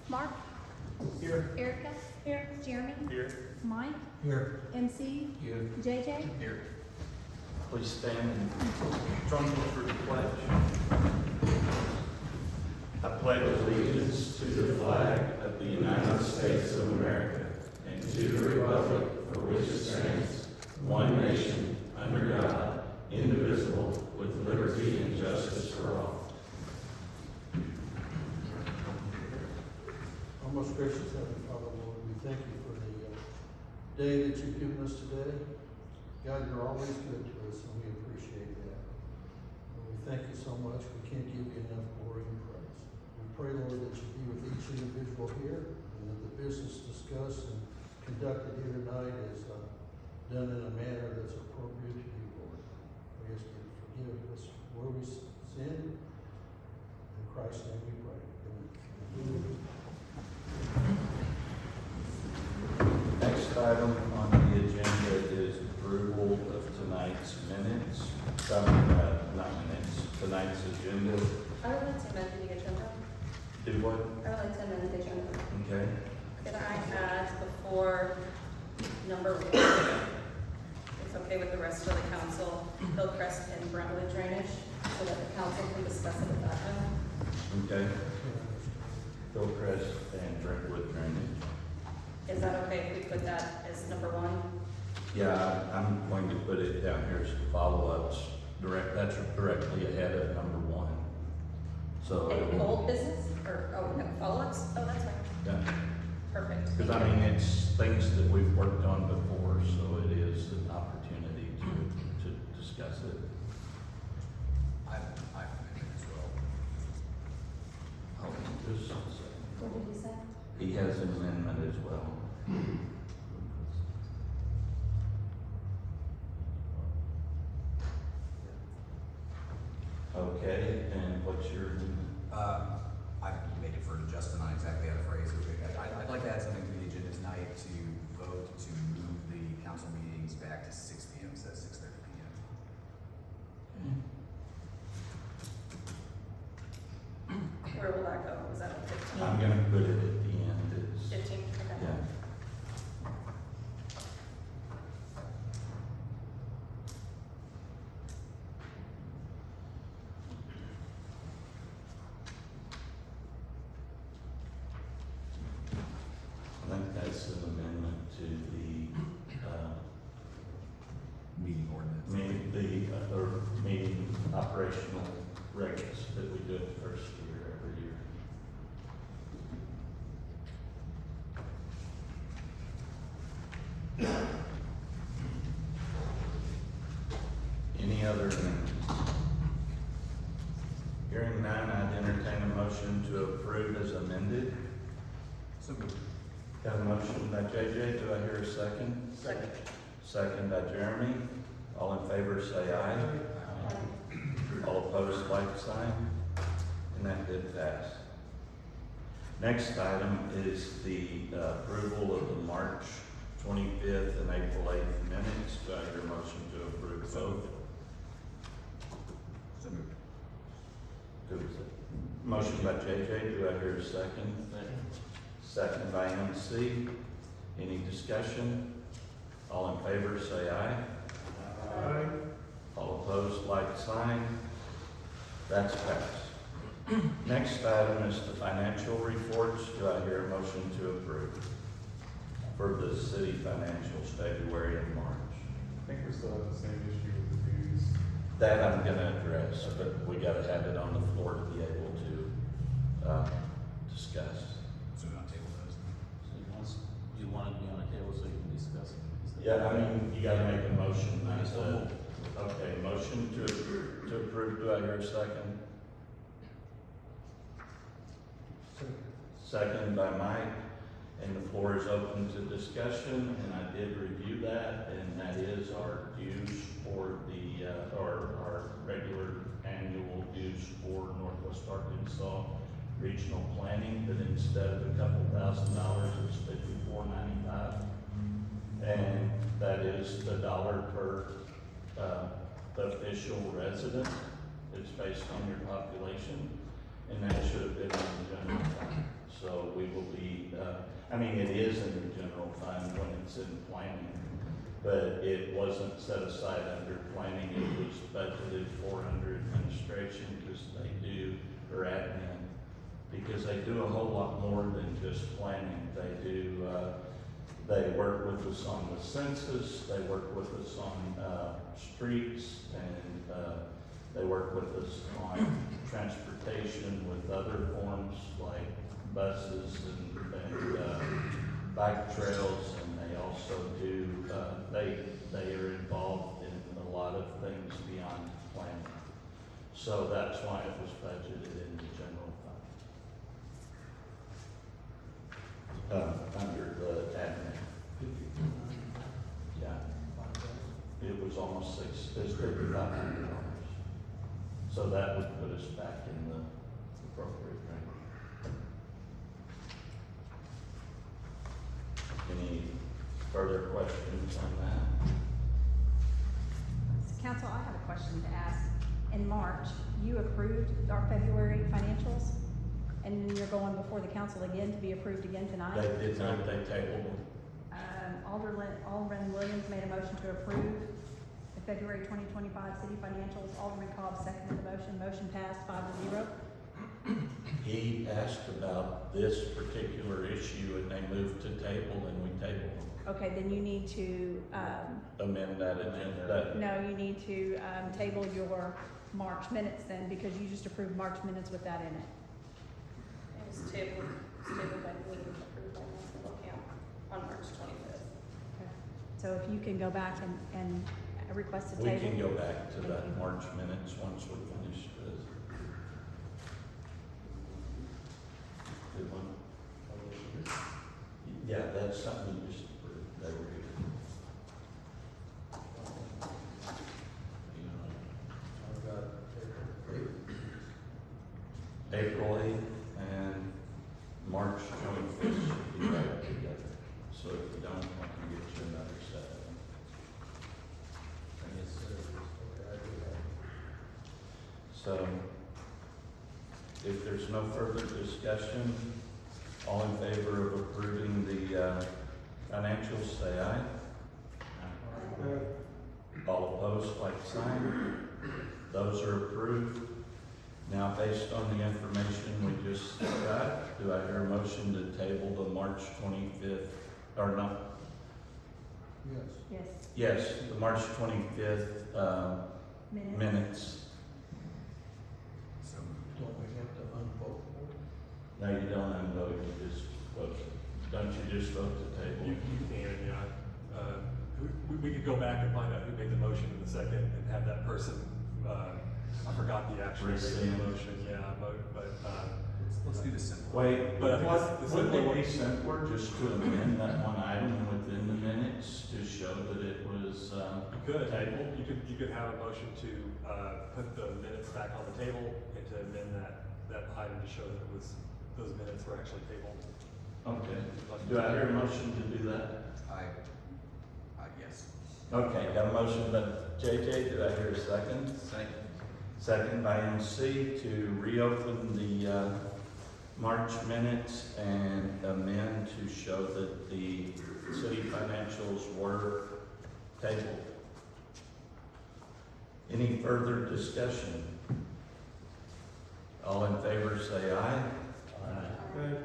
Mark? Here. Erica? Here. Jeremy? Here. Mike? Here. MC? Here. JJ? Here. Please stand and join me for the pledge. I pledge allegiance to the flag of the United States of America and to the republic for which it stands, one nation, under God, indivisible, with liberty and justice for all. Our most gracious Heavenly Father, Lord, we thank you for the day that you've given us today. God, you're always good to us, and we appreciate that. And we thank you so much. We can't give you enough glory and praise. We pray, Lord, that you be with each individual here, and that the business discussed and conducted here tonight is done in a manner that's appropriate to you, Lord. We ask you to forgive us where we sin. In Christ's name we pray. Amen. Next item on the agenda is approval of tonight's minutes. Not minutes, tonight's agenda. I would like to amend the agenda. Do what? I would like to amend the agenda. Okay. Could I add before number 1, it's okay with the rest of the council, Hillcrest and Brentwood drainage, so that the council can discuss it at that time? Okay. Hillcrest and Brentwood drainage. Is that okay if we put that as number 1? Yeah, I'm going to put it down here as follow-ups. That's directly ahead of number 1. So. And old business, or, no, follow-ups? Oh, that's fine. Yeah. Perfect. Because I mean, it's things that we've worked on before, so it is an opportunity to discuss it. I think as well. Hold on just a second. What did you say? He has an amendment as well. Okay, and what's your, I may defer to Justin on exactly how to phrase it. I'd like to add something to the agenda tonight to vote to move the council meetings back to 6 p.m. instead of 6:30 p.m. Where will that go? Was that at 15? I'm gonna put it at the end, it's, 15, okay. yeah. I think that's an amendment to the, Meeting ordinance. meeting operational regs that we do it first year, every year. Any other amendments? Hearing none, I'd entertain a motion to approve as amended. So moved. Got a motion by JJ, do I hear a second? Second. Second by Jeremy. All in favor say aye. All opposed, like sign. And that did pass. Next item is the approval of the March 25th and April 8th minutes. Do I hear a motion to approve both? So moved. Motion by JJ, do I hear a second? Second by MC. Any discussion? All in favor say aye. Aye. All opposed, like sign. That's passed. Next item is the financial reports. Do I hear a motion to approve for the city financials, February and March? I think we still have the same issue with the dues. That I'm gonna address, but we gotta have it on the floor to be able to discuss. So we don't table those. So you want it to be on a table so you can discuss it? Yeah, I mean, you gotta make a motion, okay, motion to approve, do I hear a second? Second by Mike, and the floor is open to discussion, and I did review that, and that is our dues for the, our regular annual dues for Northwest Arkansas Regional Planning, but instead of a couple $1,000, it's $54.95. And that is the dollar per official resident. It's based on your population, and that should have been on the general I mean, it is in the general fund when it's in planning, but it wasn't set aside under planning, it was budgeted for under administration, because they do, or admin, because they do a whole lot more than just planning. They do, they work with us on the census, they work with us on, streets, and, they work with us on transportation with other forms like buses and bike trails, and they also do, they are involved in a lot of things beyond planning. So that's why it was budgeted in the general fund. Under the admin. Yeah. It was almost it's $5,500. So that would put us back in the appropriate range. Any further questions on that? Council, I have a question to ask. In March, you approved our February financials, and then you're going before the council again to be approved again tonight? They did not, they tabled them. Alderman Williams made a motion to approve the February 2025 city financials. Alderman Cobb seconded the motion. Motion passed 5-0. He asked about this particular issue and they moved to table and we tabled them. Okay, then you need to, Amend that agenda. no, you need to, table your March minutes then, because you just approved March minutes with that in it. It was tabled by William, approved by National Account on March 25th. Okay. So if you can go back and request a We table. can go back to Thank that you. March minutes once we finish this. Good one. Yeah, that's something you just approved. They were here. I've got April 8th and March 25th should be right together. So if you don't, I can get you another set of them. Yes, sir. Okay, I do that. So if there's no further discussion, all in favor of approving the financials, say aye. All opposed, like sign. Those are approved. Now, based on the information we just got, do I hear a motion to table the March 25th, or not? Yes. Yes, Yes, the March 25th minutes. So Don't we have to unvote for it? No, you don't unvote, you just vote. Don't you just vote to table? You can, yeah. We could go back and find out who made the motion in the second and have that person, I forgot the actual Rescind. motion, yeah, but, let's do this simple. Wait, But I think what, the wouldn't simple it be one- simpler just to amend that one item within the minutes to show that it was, you could, tabled? you could have a motion to, put the minutes back on the table and to amend that item to show that it was, those minutes were actually tabled. Okay, do I hear a motion to do that? Yes. Okay, got a motion by JJ, do I hear a second? Second. Second by MC to reopen the, March minutes and amend to show that the city financials were tabled. Any further discussion? All in favor say aye. Okay.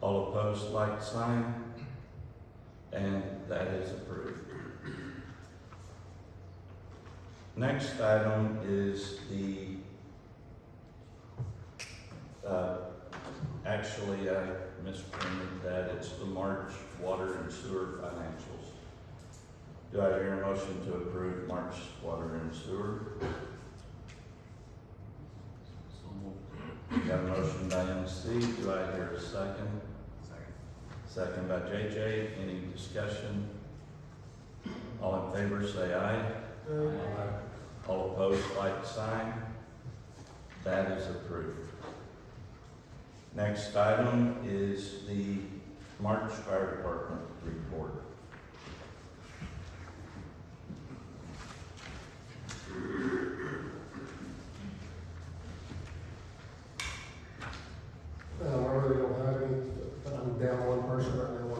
All opposed, like sign. And that is approved. Next item is the, actually, I misprinted that. It's the March water and sewer financials. Do I hear a motion to approve March water and sewer? So moved. Got a motion by MC. Do I hear a second? Second. Second by JJ. Any discussion? All in favor say aye. All opposed, like sign. That is approved. Next item is the March Fire Department report. I really don't have any, I'm down one person right now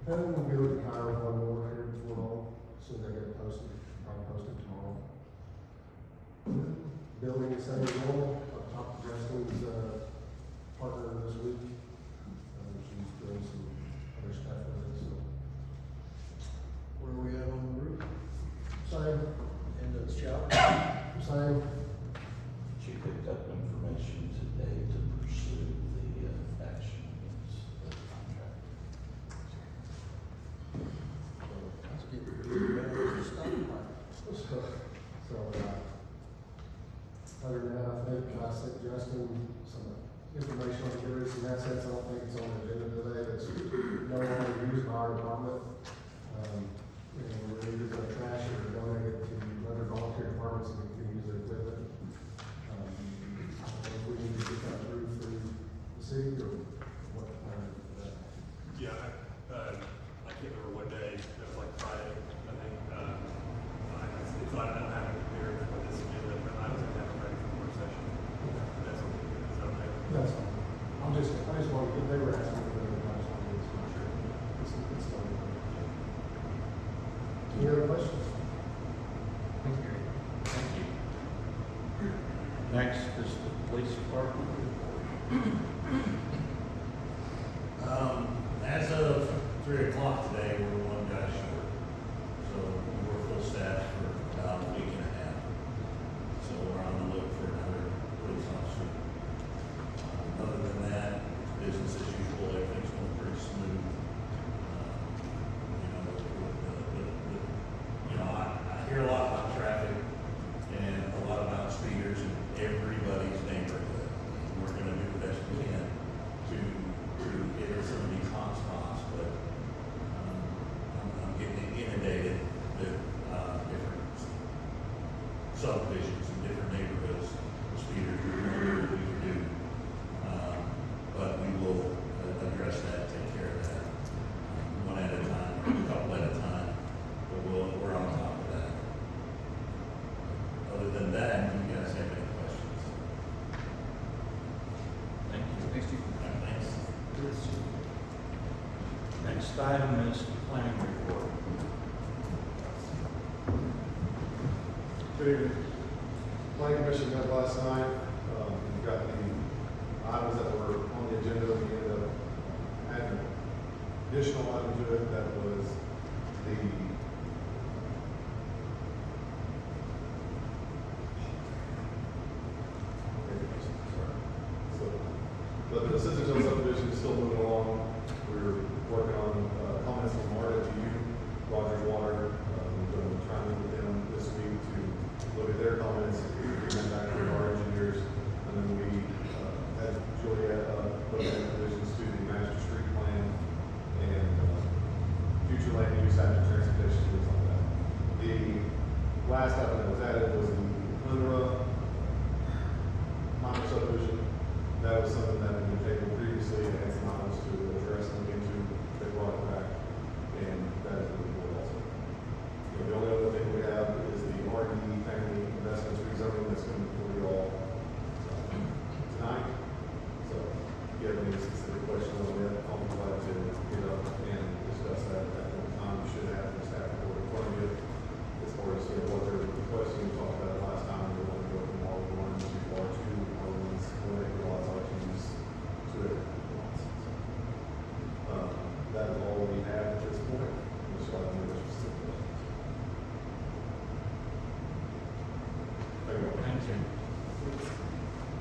And we'll be looking to hire one more here before long, as soon as I get it posted, probably post it tomorrow. Building is same as normal, I've talked to Justin's, partner this week. She's doing some other stuff with it, so. Where are we at on the roof? Same, And the shower? same. She picked up information today to pursue the, action against the contractor. Let's get rid of the stuff. So, other than that, I think I sent Justin some information on carry some assets, I don't think it's on the agenda today, that's no longer used by our department. We're either gonna trash it or donate it to other volunteer departments that can use their equipment. I don't know if we need to get that through the city or what, Yeah, I can't remember what day, it was like Friday, I think, it's like, I don't have it prepared for this agenda, but I was gonna have it ready for the work session. That's okay, is that okay? that's fine. I just wanted, if they were asking for it, I just wanted to make sure it's done. Any other questions? Thank you. Next is the police department report. As of 3 o'clock today, we're one guy short. So we're full staff for about a week and a half. So we're on the look for another police officer. Other than that, business as usual, everything's going pretty smooth. I hear a lot about traffic and a lot about speeders in everybody's neighborhood. We're gonna do the best we can to get some of these hot spots, but, I'm getting inundated with, different subdivisions and different neighborhoods, speeders, we can do. But we will address that, take care of that, one at a time, a couple at a time, but we're on top of that. Other than that, do you guys have any questions? Thank you. Thanks, Chief. Thanks. Next item is the planning report. Good evening. Planning Commission met last night. We've got the items that were on the agenda. We ended up adding an additional item to it that was the but the Citizen Zone subdivision is still moving along. We're working on comments from Marta to you, Rogers Water. We're going to try and meet with them this week to look at their comments, bring them back to our engineers. And then we had Juliet look at revisions to the master street plan and future land use after transportation, things like that. The last item that was added was the UNRWA minor subdivision. That was something that we tabled previously and had some items to address and look into. They brought it back, and that is the report also. The only other thing we have is the RD family investments rezoning that's going before you all tonight. So if you have any specific questions on that, I'll be glad to get up and discuss that at that time. You should have the staff report in front of you as far as what they're requesting. We talked about it last time. We want to go from R1 to R2, R1's when they realize RTs to it. That is all we have at this point. We'll start with the specific questions. Thank you. Thank you.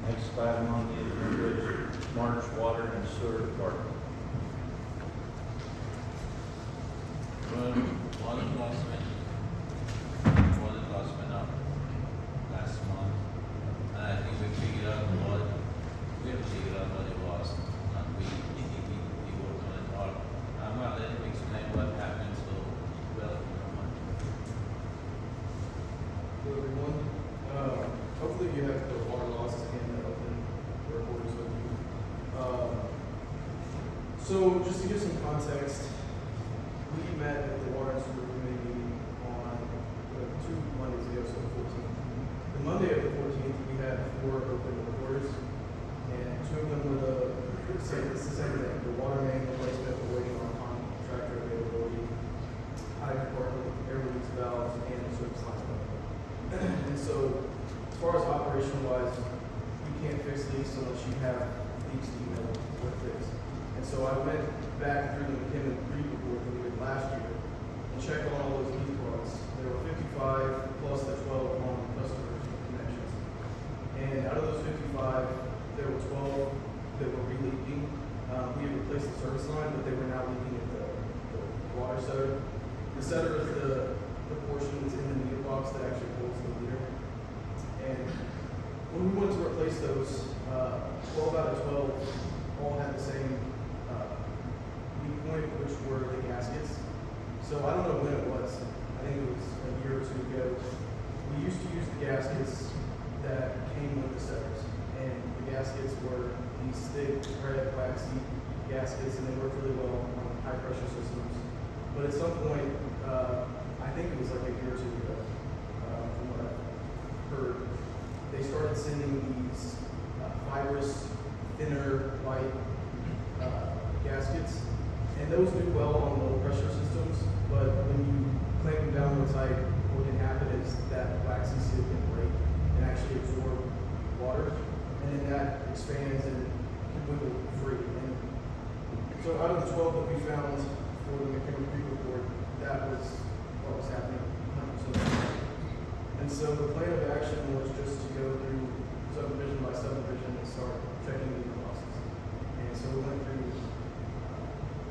Next item on the agenda is March Water and Sewer Department. Well, water loss went up last month, and I think we figured out what, we have figured out what it was, and we worked on it hard. I'm gonna let him explain what happened, so, well, you know, much. Hello, everyone. Hopefully you have the water loss and open reporters with you. So just to give some context, we met at the water and sewer committee meeting on 2 Mondays ago, so the 14th. The Monday of the 14th, we had 4 open reporters, and 2 of them were the same thing, the water main replacement, we're waiting on contractor availability. went back through the McKinnon Creek report that we did last year and checked on all those leak plugs. There were 55 plus the 12 on customers connections. And out of those 55, there were 12 that were re-leaking. We had replaced the service line, but they were now leaking at the water setter. The setter is the portion that's in the meter box that actually holds the meter. And when we went to replace those, 12 out of 12 all had the same weak point, which were the gaskets. So I don't know when it was. I think it was a year or two ago. We used to use the gaskets that came with the setters. And the gaskets were these thick, red, waxy gaskets, and they worked really well on high pressure systems. But at some point, I think it was like a year or two ago, from what I've heard, they started sending these fibrous, thinner, white gaskets. And those do well on low pressure systems, but when you clamp them down real tight, what can happen is that waxy seal can break and actually absorb water, and then that expands and can wiggle free. And so out of the 12 that we found for the McKinnon Creek report, that was what was happening 100%. And so the plan of action was just to go through subdivision by subdivision and start checking the losses. And so we went through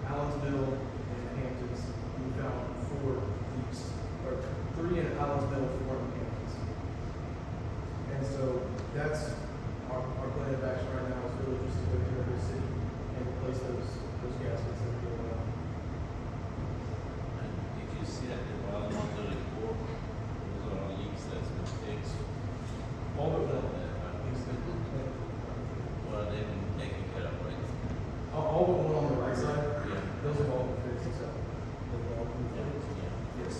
Allensville and Hamptons, and we found 4 leaks, or 3 in Allensville, 4 in Hamptons. And so that's our plan of action right now is really just to go through every city and replace those gaskets that are going on. And did you see at the bottom of the report, those are leaks that's been fixed? All of them. Well, they've been taken care of, right? All but one on the right side, Yeah. those have all been fixed except they've all been fixed. Yes.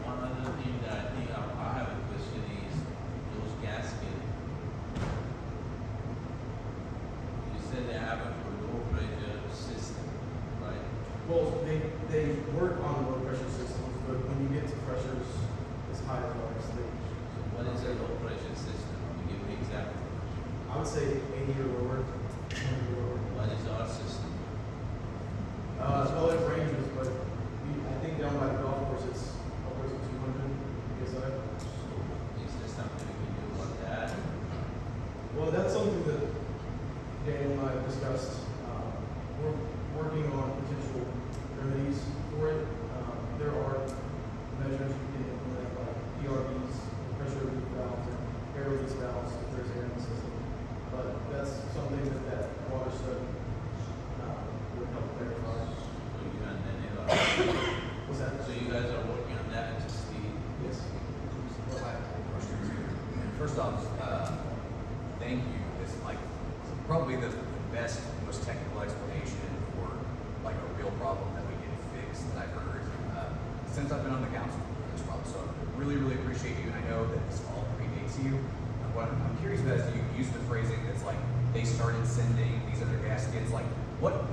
One other thing that I think I have a question is those gaskets. You said they have a low pressure system, right? Well, they work on low pressure systems, but when you get to pressures as high as ours, What is a low pressure system? Can you give me example? I would say 80 or lower. 20 or lower. What is our system? Well, it ranges, but I think down by the golf course, it's upwards of 200 PSI. Is there something we can do about that? Well, that's something that Daniel and I have discussed. We're working on potential remedies for it. There are measures you can implement, like PRVs, pressure relief valves, and air release valves if there's air in the system. But that's something that water study would help clarify. So you and Daniel Was that? so you guys are working on that to see. Yes. Well, I have a question too. First off, thank you. It's like probably the best, most technical explanation for like a real problem that we can fix that I've heard since I've been on the council for this problem. So I really, really appreciate you, and I know that this all predates you. What I'm curious about is you use the phrasing that's like they started sending these other gaskets. Like what,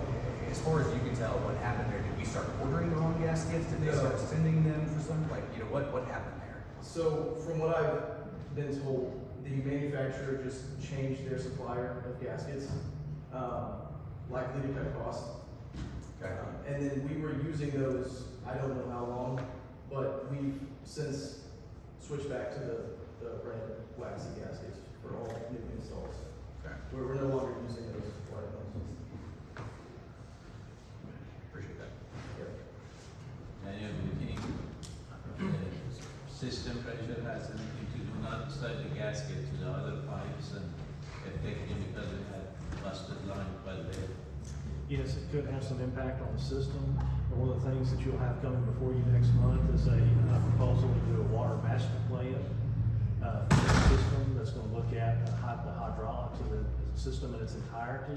as far as you can tell, what happened there? Did we start ordering the wrong gaskets? Did they No. start sending them for something? Like what happened there? So from what I've been told, the manufacturer just changed their supplier of gaskets, likely to cut costs. Okay. And then we were using those, I don't know how long, but we've since switched back to the red waxy gaskets for all new installs. Okay. We're no longer using those white ones. Appreciate that. Yep. Daniel, do you think system pressure has anything to do, not inside the gasket to the other pipes and affecting because it had busted line by there? Yes, it could have some impact on the system. And one of the things that you'll have coming before you next month is a proposal to do a water master plan for the system that's going to look at the hydraulics of the system in its entirety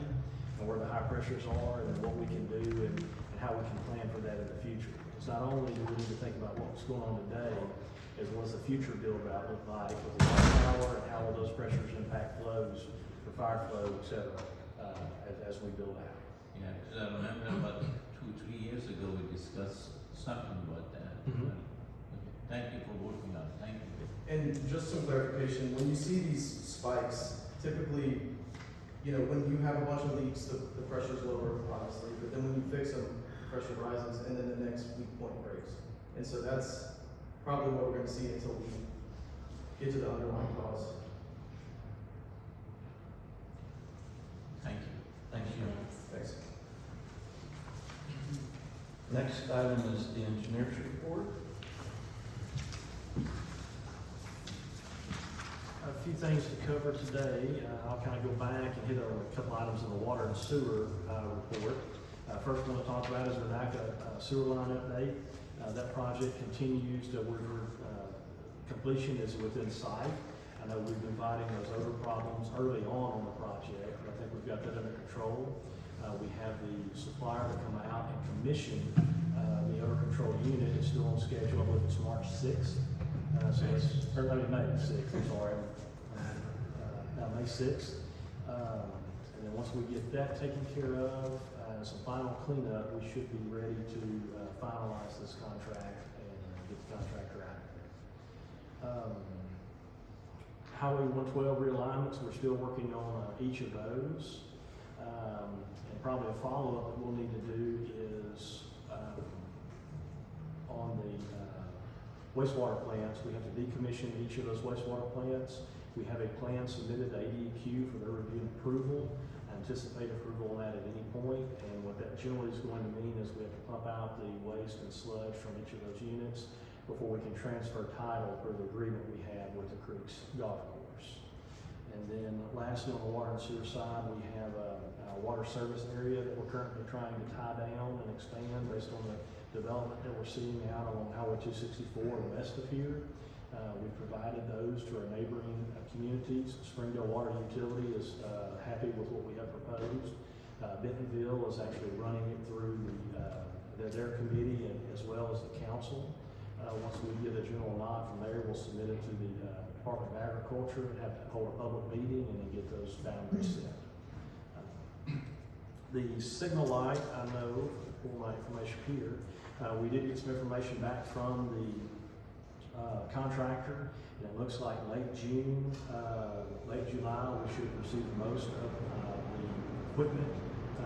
and where the high pressures are and what we can do and how we can plan for that in the future. It's not only do we need to think about what's going on today, as well as the future build out look like with the water tower and how will those pressures impact flows for fire flow, et cetera, as we build out. Yeah, because I remember about 2-3 years ago, we discussed something about that. Mhm. Okay. Thank you for working on it, thank you. And just some clarification, when you see these spikes, typically, you know, when you have a bunch of leaks, the pressure's lower, obviously, but then when you fix them, pressure rises, and then the next weak point breaks. And so that's probably what we're gonna see until we get to the underlying cause. Thank you. Thank you. Thanks. Next item is the engineer's report. A few things to cover today. I'll kind of go back and hit on a couple items in the water and sewer report. First one to talk about is Renaka sewer line update. That project continues to, completion is within sight. I know we've been fighting those odor problems early on the project, but I think we've got that under control. We have the supplier to come out and commission the odor control unit. It's still on schedule. I believe it's March 6th. May 6th, I'm sorry. May 6th. And then once we get that taken care of, some final cleanup, we should be ready to finalize this contract and get the contractor out there. Highway 112 realignments, we're still working on each of those. And probably a follow-up that we'll need to do is on the wastewater plants. We have to decommission each of those wastewater plants. We have a plan submitted to ADQ for their review and approval. I anticipate approval on that at any point, and what that generally is going to mean is we have to pump out the waste and sludge from each of those units before we can transfer title per the agreement we have with the Creeks Golf Course. And then lastly, on the water and sewer side, we have a water service area that we're currently trying to tie down and expand based on the development that we're seeing out along Highway 264 west of here. We've provided those to our neighboring communities. Springdale Water Utility is happy with what we have proposed. Bentonville is actually running it through their committee and as well as the council. Once we get a general nod from there, we'll submit it to the Department of Agriculture and have to hold a public meeting and then get those boundaries set. The signal light, I know, for my information here, we did get some information back from the contractor, and it looks like late June, late July, we should receive most of the equipment.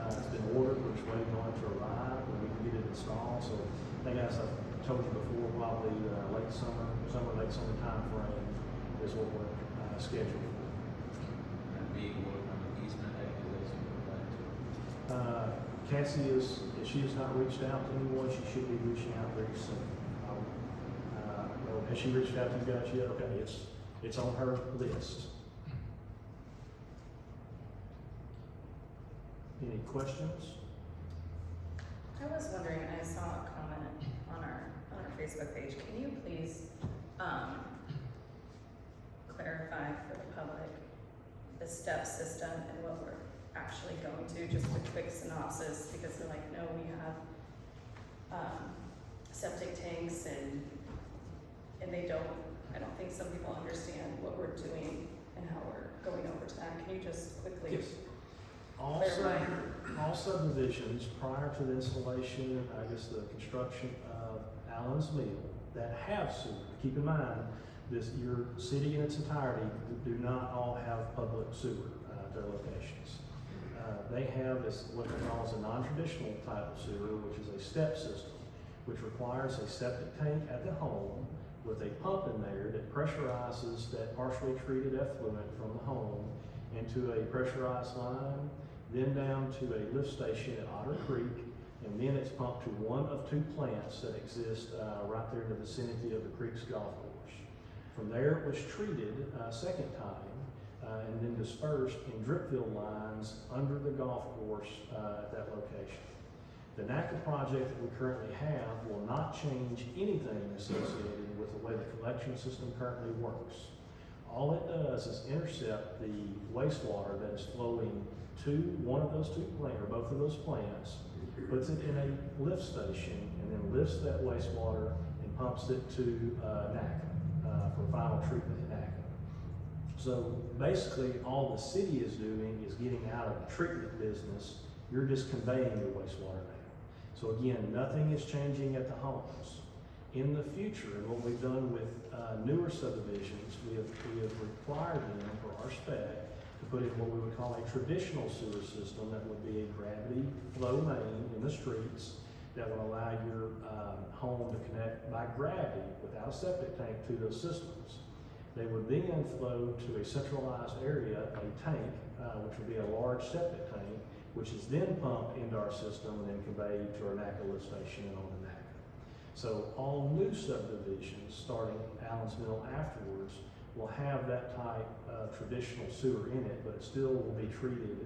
It's been ordered, we're just waiting on it to arrive, and we can get it installed. So I think, as I've told you before, probably late summer time frame is what we're scheduled for. And being worked on the easement activation for that too. Cassie if she has not reached out to anyone, she should be reaching out very soon. Has she reached out to you guys yet? Okay, it's on her list. Any questions? I was wondering, I saw a comment on our Facebook page. Can you please clarify for the public the step system and what we're actually going to? Just a quick synopsis, because they're like, no, we have septic tanks and I don't think some people understand what we're doing and how we're going over to that. Can you just quickly? Yes. clarify? All subdivisions prior to the installation, I guess the construction of Allen's Mill that have sewer, keep in mind, your city in its entirety do not all have public sewer at their locations. They have what they call a non-traditional type of sewer, which is a step system, which requires a septic tank at the home with a pump in there that pressurizes that partially treated effluent from the home into a pressurized line, then down to a lift station at Otter Creek, and then it's pumped to one of two plants that exist right there in the vicinity of the Creeks Golf Course. From there, it was treated a second time and then dispersed in drip field lines under the golf course at that location. The NACA project that we currently have will not change anything associated with the way the collection system currently works. All it does is intercept the wastewater that is flowing to one of those two plants, or both of those plants, puts it in a lift station, and then lifts that wastewater and pumps it to NACA for final treatment at NACA. So basically, all the city is doing is getting out of the treatment business. You're just conveying your wastewater now. So again, nothing is changing at the homes. In the future, and what we've done with newer subdivisions, we have required them for our spec to put in what we would call a traditional sewer system that would be a gravity flow main in the streets that would allow your home to connect by gravity without a septic tank to those systems. They would then flow to a centralized area, a tank, which would be a large septic tank, which is then pumped into our system and then conveyed to our NACA lift station and on the NACA. So all new subdivisions, starting Allen's Mill afterwards, will have that type of traditional sewer in it, but it still will be treated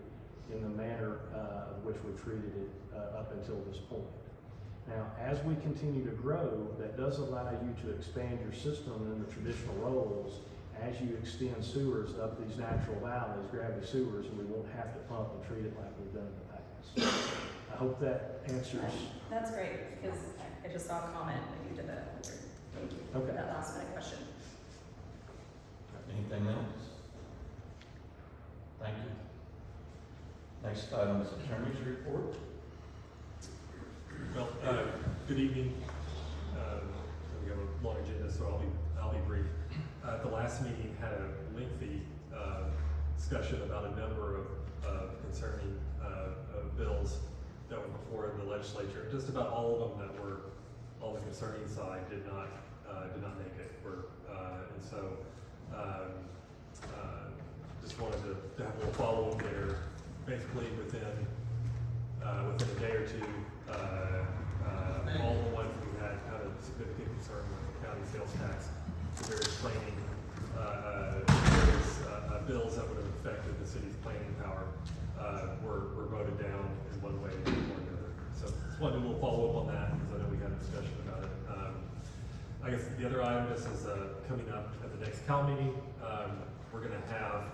in the manner of which we treated it up until this point. Now, as we continue to grow, that does allow you to expand your system in the traditional roles as you extend sewers up these natural valleys, gravity sewers, and we won't have to pump and treat it like we've done in the past. I hope that answers. That's great, because I just saw a comment that you did that. Thank you for Okay. that last minute question. Anything else? Thank you. Next item is attorney's report. Well, good evening. We have a long agenda, so I'll be brief. The last meeting had a lengthy discussion about a number of concerning bills that were before the legislature. Just about all of them that were on the concerning side did not make it. And so just wanted to have a little follow up there. Basically, within a day or two, all the ones we had kind of significant concern with the county sales tax, the various planning, various bills that would have affected the city's planning power were voted down in one way or another. So just wanted to do a little follow up on that because I know we had a discussion about it. I guess the other item, this is coming up at the next Cal meeting. We're going to have,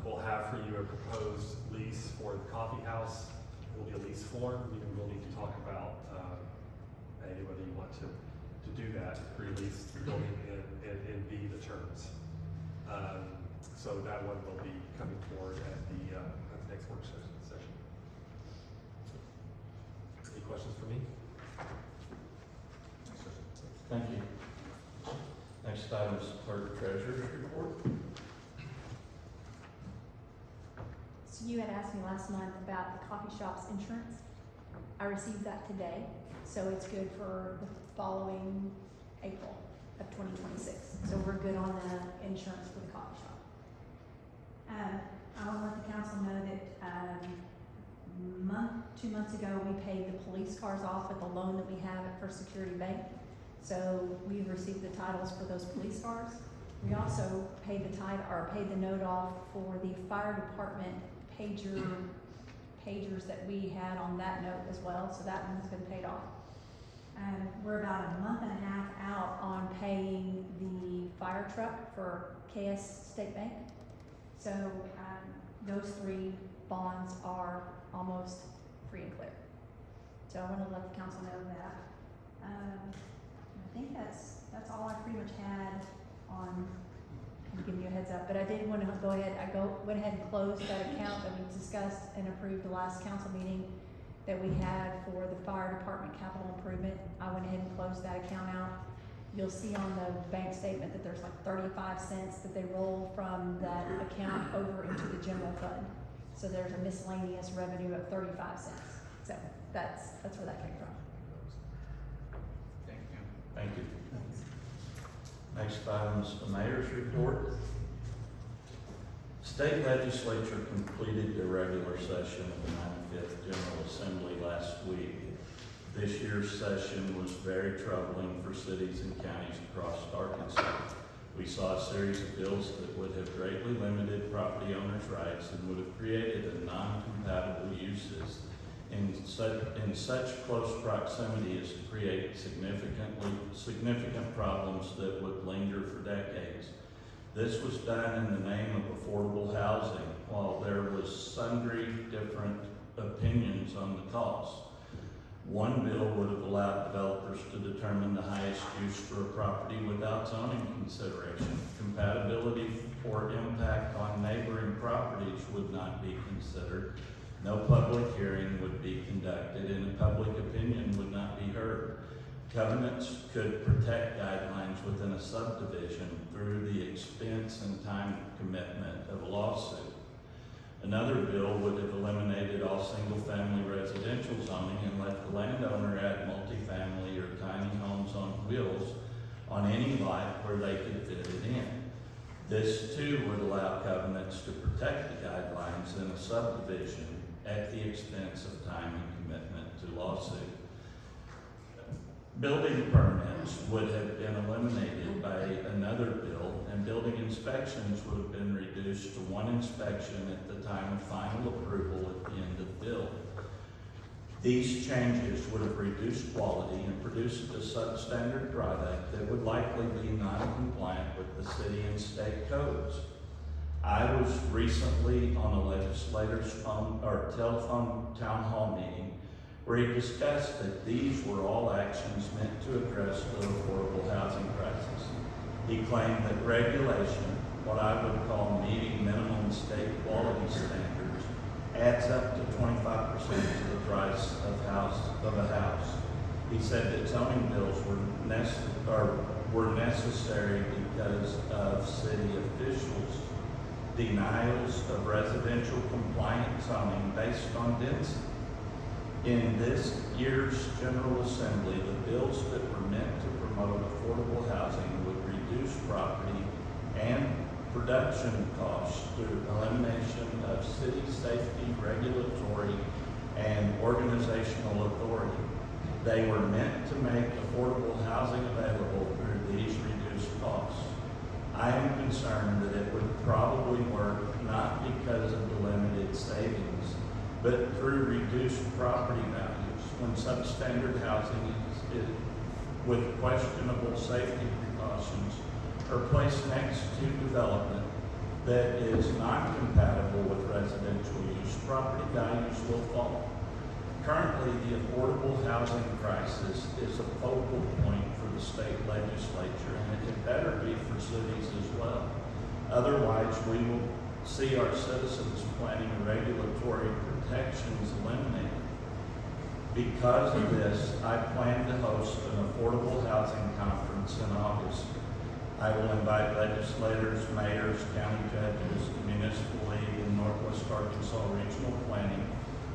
we'll have for you a proposed lease for the coffee house. It will be a lease form. We'll need to talk about whether you want to do that, release the building and B, the terms. So that one will be coming forward at the next work session. Any questions for me? Thank you. Next item is clerk treasurer's report. So you had asked me last month about the coffee shop's insurance. I received that today, so it's good for the following April of 2026. So we're good on the insurance for the coffee shop. I want to let the council know that 2 months ago, we paid the police cars off with the loan that we have at First Security Bank. So we've received the titles for those police cars. We also paid the note off for the fire department pagers that we had on that note as well. So that one's been paid off. We're about a month and a half out on paying the fire truck for KS State Bank. So those 3 bonds are almost free and clear. So I want to let the council know that. I think that's all I pretty much had on. I'm giving you a heads up, but I did want to go ahead. Went ahead and closed that account that we discussed and approved the last council meeting that we had for the fire department capital improvement. I went ahead and closed that account out. You'll see on the bank statement that there's like 35 cents that they roll from that account over into the general fund. So there's a miscellaneous revenue of 35 cents. So that's where that came from. Thank you. Thank you. Next item is the mayor's report. State legislature completed their regular session of the 95th General Assembly last week. This year's session was very troubling for cities and counties across Arkansas. We saw a series of bills that would have greatly limited property owners' rights and would have created a non-compatible uses in such close proximity as to create significant problems that would linger for decades. This was done in the name of affordable housing, while there was sundry different opinions on the cost. One bill would have allowed developers to determine the highest use for a property without zoning consideration. Compatibility or impact on neighboring properties would not be considered. No public hearing would be conducted, and the public opinion would not be heard. Covenants could protect guidelines within a subdivision through the expense and time commitment of a lawsuit. Another bill would have eliminated all single-family residential zoning and let the landowner add multifamily or tiny homes on wheels on any lot where they could fit it in. This too would allow covenants to protect the guidelines in a subdivision at the expense of time and commitment to lawsuit. Building permits would have been eliminated by another bill, and building inspections would have been reduced to one inspection at the time of final approval at the end of the bill. These changes would have reduced quality and produced a substandard product that would likely be non-compliant with the city and state codes. I was recently on a legislator's telephone town hall meeting where he discussed that these were all actions meant to address the affordable housing crisis. He claimed that regulation, what I would call meeting minimum state quality standards, adds up to 25% of the price of a house. He said that zoning bills were necessary because of city officials' denials of residential compliant zoning based on density. In this year's General Assembly, the bills that were meant to promote affordable housing would reduce property and production costs through elimination of city safety, regulatory, and organizational authority. They were meant to make affordable housing available through these reduced costs. I am concerned that it would probably work not because of the limited savings, but through reduced property values when substandard housing is with questionable safety precautions are placed next to development that is not compatible with residential use, property values will fall. Currently, the affordable housing crisis is a focal point for the state legislature, and it had better be for cities as well. Otherwise, we will see our citizens planning regulatory protections eliminated. Because of this, I plan to host an affordable housing conference in August. I will invite legislators, mayors, county judges, the municipal league, and Northwest Arkansas Regional Planning,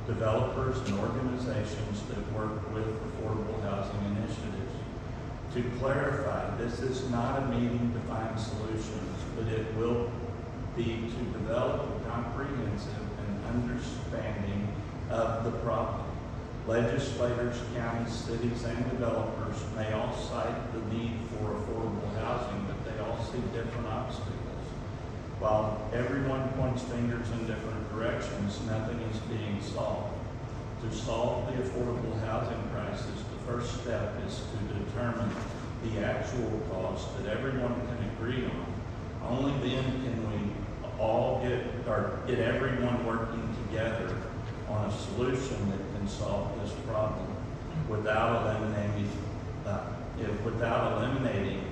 developers, and organizations that work with affordable housing initiatives. To clarify, this is not a meeting to find solutions, but it will be to develop a comprehensive and understanding of the problem. Legislators, counties, cities, and developers may all cite the need for affordable housing, but they all see different obstacles. While everyone points fingers in different directions, nothing is being solved. To solve the affordable housing crisis, the first step is to determine the actual cost that everyone can agree on. Only then can we all get everyone working together on a solution that can solve this problem without eliminating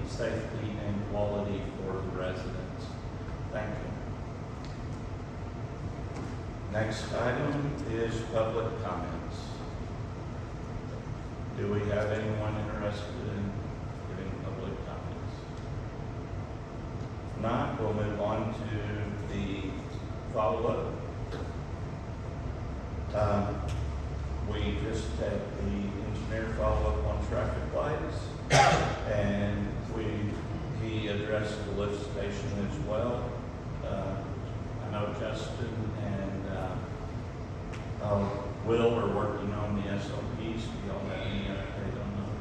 safety and quality for the residents. Thank you. Next item is public comments. Do we have anyone interested in giving public comments? If not, we'll move on to the follow-up. We just had the engineer follow-up on traffic lights, and he addressed the lift station as well. I know Justin and Will are working on the SOPs. Do y'all have any update on those?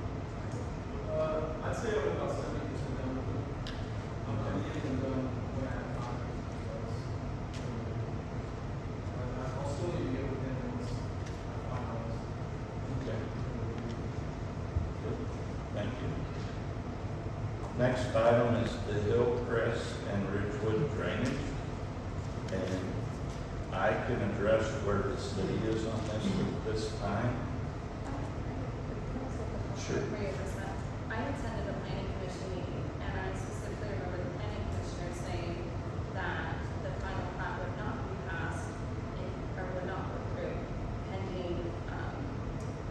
I'd say I'm about 70% done with it. I'm getting them done when I have time. I'll still need to get with him once I finalize. Okay. Good. Thank you. Next item is the Hillcrest and Ridgewood drainage. And I can address where the city is on this at this time. Sure. I attended a planning commission meeting, and I specifically remember the planning commissioner saying that the final plat would not be passed or would not go through pending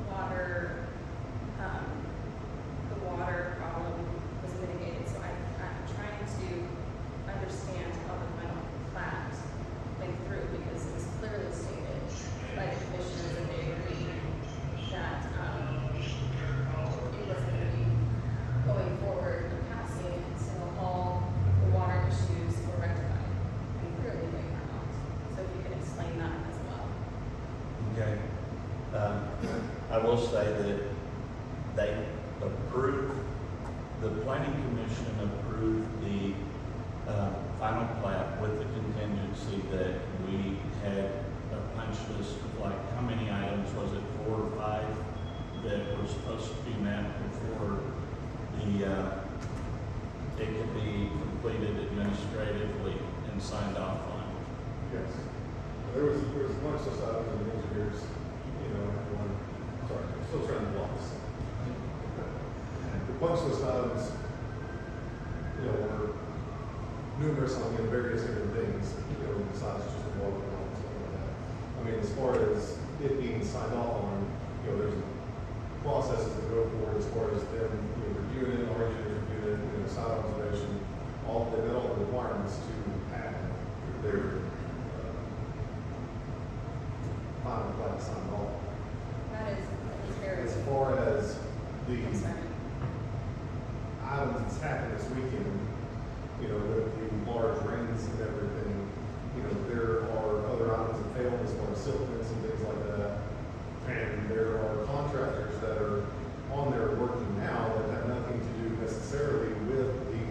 water I will say that they approved, the planning commission approved the final plat with the contingency that we had a punch list of like, how many items was it, 4 or 5 that were supposed to be met before it could be completed administratively and signed off on. Yes. There was a bunch of items and engineers, sorry, I'm still trying to block this. The punch list items, were numerous on various different things, besides just the water and stuff like that. I mean, as far as it being signed off on, there's processes that go forward as far as them, reviewing it, our engineers reviewing it, site observation, they met all the requirements to have their final plat signed off. That is very. As far as the concerning. items that's happened this weekend, with the large rains and everything, there are other items that failed as far as silt fence and things like that. And there are contractors that are on there working now that have nothing to do necessarily with the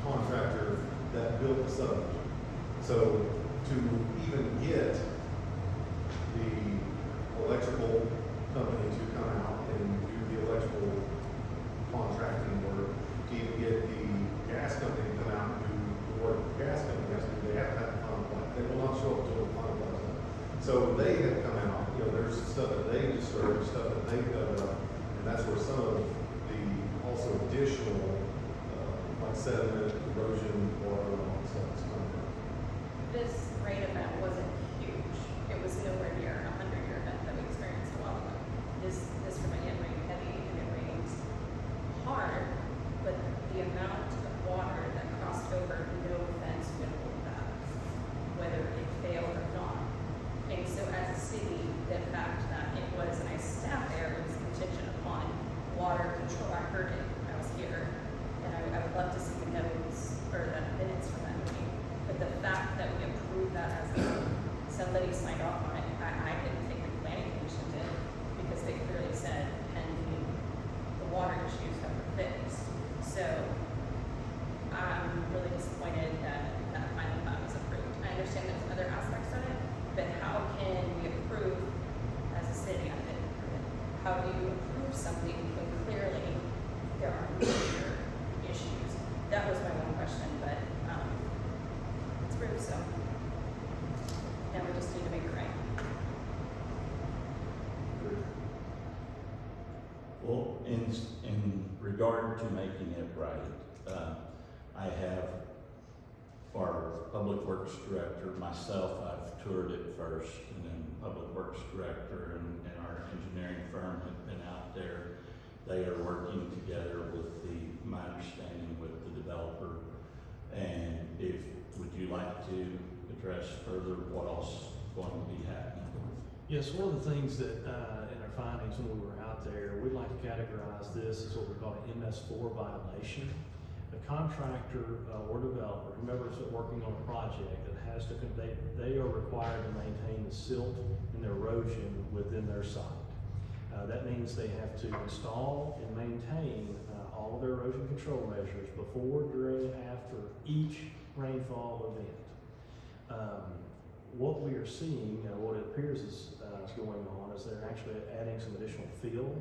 contractor that built the subdivision. So to even get the electrical company to come out and do the electrical contracting work, to even get the gas company to come out and do the work the gas company has to do, they have to have the final plan. They will not show up until the final plan is done. So they have come out, there's stuff that they disturbed, stuff that they dug up, and that's where some of the also additional, like sediment, erosion, water, and all that stuff is coming from. This rain event wasn't huge. It was nowhere near a 100-year event that we experienced a while ago. This from again rained heavy and it rained hard, but the amount of water that crossed over, no fence would hold that, whether it failed or not. And so as a city, the fact that it was, and I sat there, it was contingent upon water control. I heard it, I was here, and I would love to see the notes or the minutes from that meeting. But the fact that we approved that as somebody signed off on it, I didn't think the planning commission did, because they clearly said pending the water issues that were fixed. So I'm really disappointed that that final plat was approved. I understand there's other aspects of it, but how can we approve as a city? I didn't approve it. How do you approve something when clearly there are major issues? That was my one question, but it's approved, so now we just need to make it right. Well, in regard to making it right, I have our Public Works Director, myself, I've toured it first, and then Public Works Director and our engineering firm have been out there. They are working together with my understanding with the developer. And would you like to address further what else is going to be happening? Yes, one of the things that, in our findings when we were out there, we'd like to categorize this as what we call an MS4 violation. The contractor or developer, whomever's working on a project that has to, they are required to maintain the silt and the erosion within their site. That means they have to install and maintain all of their erosion control measures before, during, and after each rainfall event. What we are seeing, what it appears is going on, is they're actually adding some additional fill.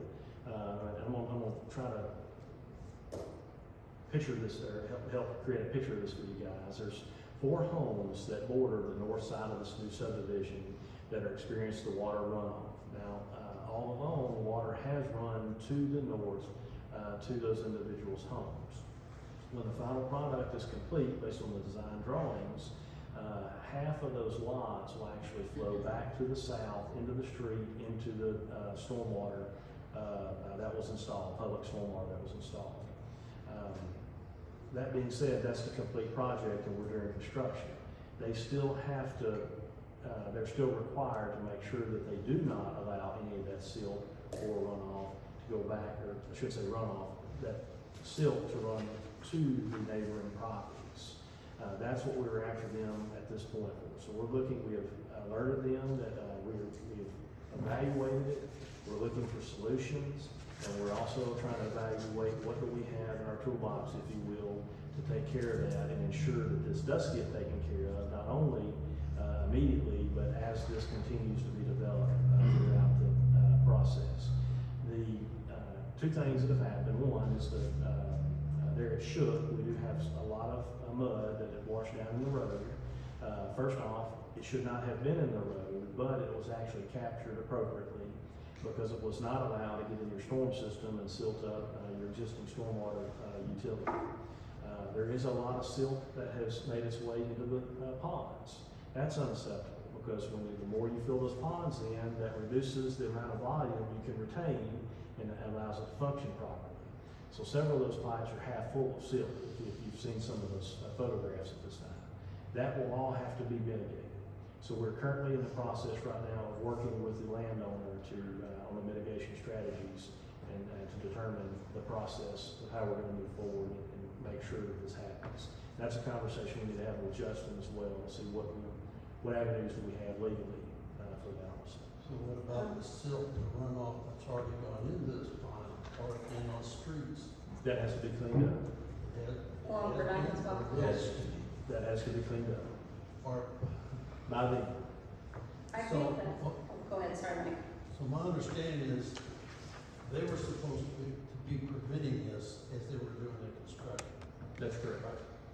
And I'm gonna try to picture this, or help create a picture of this for you guys. There's 4 homes that border the north side of this new subdivision that are experiencing the water runoff. Now, all along, the water has run to the north to those individuals' homes. When the final product is complete, based on the design drawings, half of those lots will actually flow back to the south, into the street, into the stormwater that was installed, public stormwater that was installed. That being said, that's the complete project and we're during construction. They still have to, they're still required to make sure that they do not allow any of that silt or runoff to go back, or I should say runoff, that silt to run to the neighboring properties. That's what we're after them at this point. So we're looking, we have alerted them that we have evaluated it, we're looking for solutions, and we're also trying to evaluate what do we have in our toolbox, if you will, to take care of that and ensure that this does get taken care of, not only immediately, but as this continues to be developed throughout the process. The two things that have happened, one is that there at Shook, we do have a lot of mud that had washed down in the road. First off, it should not have been in the road, but it was actually captured appropriately because it was not allowed to get in your storm system and silt up your existing stormwater utility. There is a lot of silt that has made its way into the ponds. That's unacceptable because the more you fill those ponds in, that reduces the amount of volume you can retain and it allows it to function properly. So several of those pipes are half full of silt, if you've seen some of those photographs at this time. That will all have to be mitigated. So we're currently in the process right now of working with the landowner on the mitigation strategies and to determine the process of how we're going to move forward and make sure that this happens. That's a conversation we need to have with Justin as well to see what avenues do we have legally for that also. So what about the silt and runoff that's already gone into this pond or in those streets? That has to be cleaned up. Along Verdansk Walk. Yes, that has to be cleaned up. Or, By then. I So- think that, oh, go ahead, sorry, Mike. so my understanding is they were supposed to be preventing this as they were doing the construction, That's correct.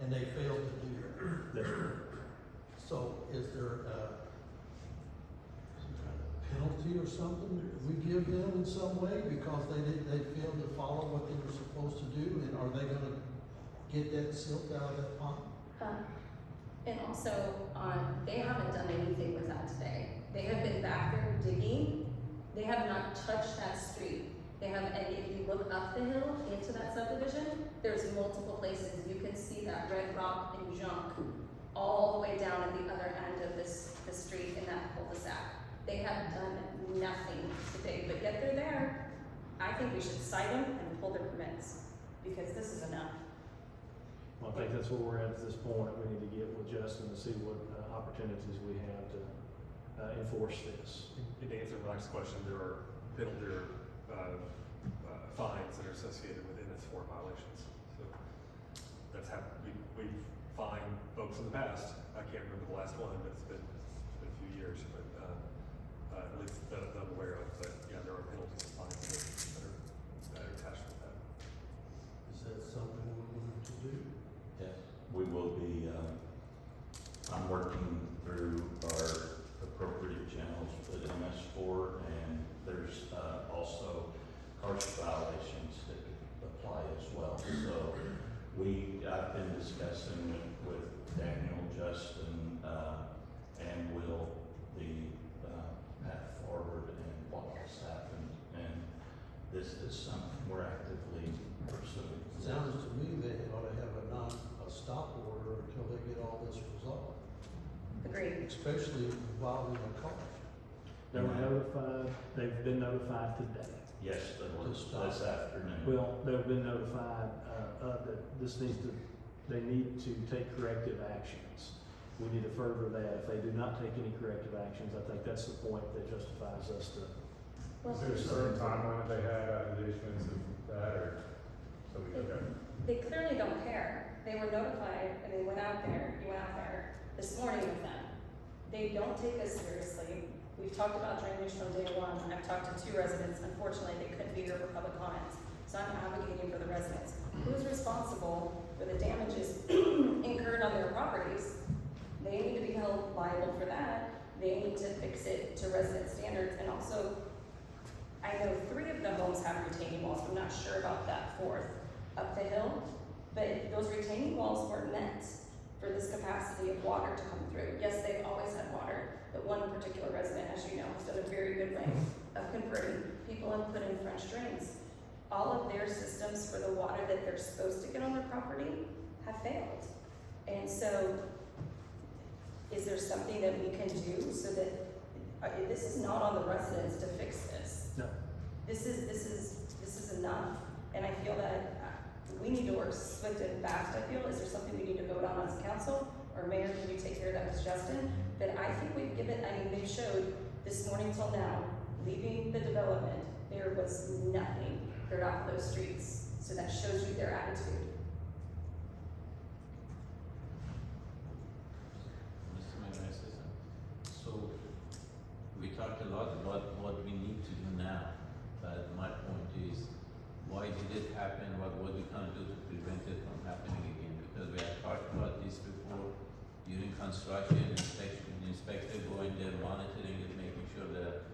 and they failed to do that. That's correct. So is there some kind of penalty or something that we give them in some way because they failed to follow what they were supposed to do? And are they gonna get that silt out of that pond? And also, they haven't done anything with that today. They have been back there digging. They have not touched that street. They have, and if you look up the hill into that subdivision, there's multiple places. You can see that red rock and junk all the way down at the other end of the street in that cul-de-sac. They have done nothing today, but yet they're there. I think we should cite them and pull their permits, because this is enough. Well, I think that's where we're at this point. We need to get with Justin to see what opportunities we have to enforce this. And to answer Mike's question, there are fines that are associated with MS4 violations. So that's how we've fined folks in the past. I can't remember the last one, but it's been a few years, but at least that I'm aware of. But yeah, there are penalties and fines that are attached with that. Is that something we're going to do? Yes, we will be, I'm working through our appropriate channels with MS4, and there's also harsh violations that apply as well. So I've been discussing with Daniel, Justin, and Will, the path forward and what has happened. And this is something we're actively pursuing. Sounds to me they ought to have a stop order until they get all this resolved, Agreed. especially involving the cost. They were notified, they've been notified today. Yes, that was this afternoon. Well, they've been notified that they need to take corrective actions. We need to further that. If they do not take any corrective actions, I think that's the point that justifies us to. Is there a certain timeline they had after the issuance of that, or so we look at? They clearly don't care. They were notified and they went out there this morning with them. They don't take us seriously. We've talked about drainage from day one. I've talked to 2 residents. Unfortunately, they couldn't be here for public comments. So I'm advocating for the residents. Who's responsible for the damages incurred on their properties? They need to be held liable for that. They need to fix it to resident standards. And also, I know 3 of the homes have retaining walls. I'm not sure about that 4th up the hill. But those retaining walls weren't meant for this capacity of water to come through. Yes, they've always had water, but one particular resident, as you know, has done a very good way of converting. People have put in French drains. All of their systems for the water that they're supposed to get on their property have failed. And so, is there something that we can do so that, this is not on the residents to fix this. No. This is enough, and I feel that we need to work swift and fast. I feel, is there something we need to vote on as a council, or mayor, can you take care of that with Justin? That I think we've given, they've showed this morning till now, leaving the development, there was nothing cleared off those streets. So that shows you their attitude. Mr. Mayor, may I say something? So, we talked a lot about what we need to do now, but my point is, why did it happen, what we can do to prevent it from happening again? Because we have talked about this before, during construction, inspector going there, monitoring it, making sure that,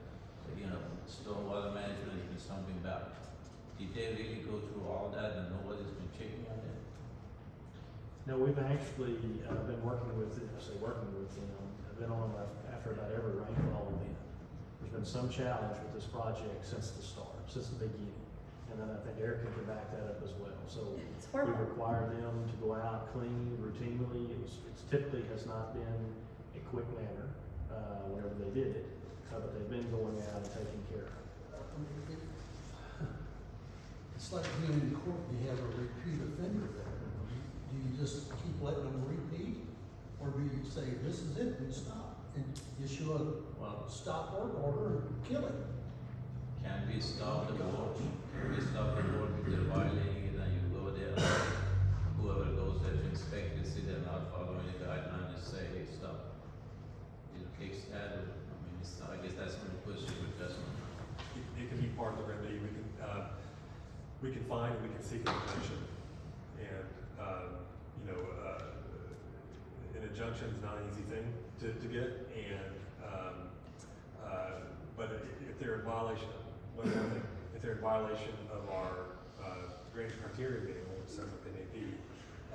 stormwater management is something about. Did they really go through all that and nobody's been checking on it? No, we've actually, been working with, I've been on them after about every rainfall event. There's been some challenge with this project since the start, since the beginning. And then I think Erica can back that up as well. So It's we horrible. require them to go out, clean routinely. It's typically has not been a quick manner, whenever they did it. But they've been going out and taking care of it. It's like being in court, you have a repeat offender there. Do you just keep letting them repeat? Or do you say, this is it, and stop? And issue a stop work order and kill it? Can we stop the board? Can we stop the board if they're violating it and you go there, whoever goes there to inspect it, see they're not following the guidelines, just say, hey, stop. It takes that, I guess that's when it puts you to adjustment. It can be part of the remedy. We can find, we can seek an injunction. And, an injunction is not an easy thing to get. And, but if they're in violation, one more thing, if they're in violation of our grading criteria manual, which says what they may be,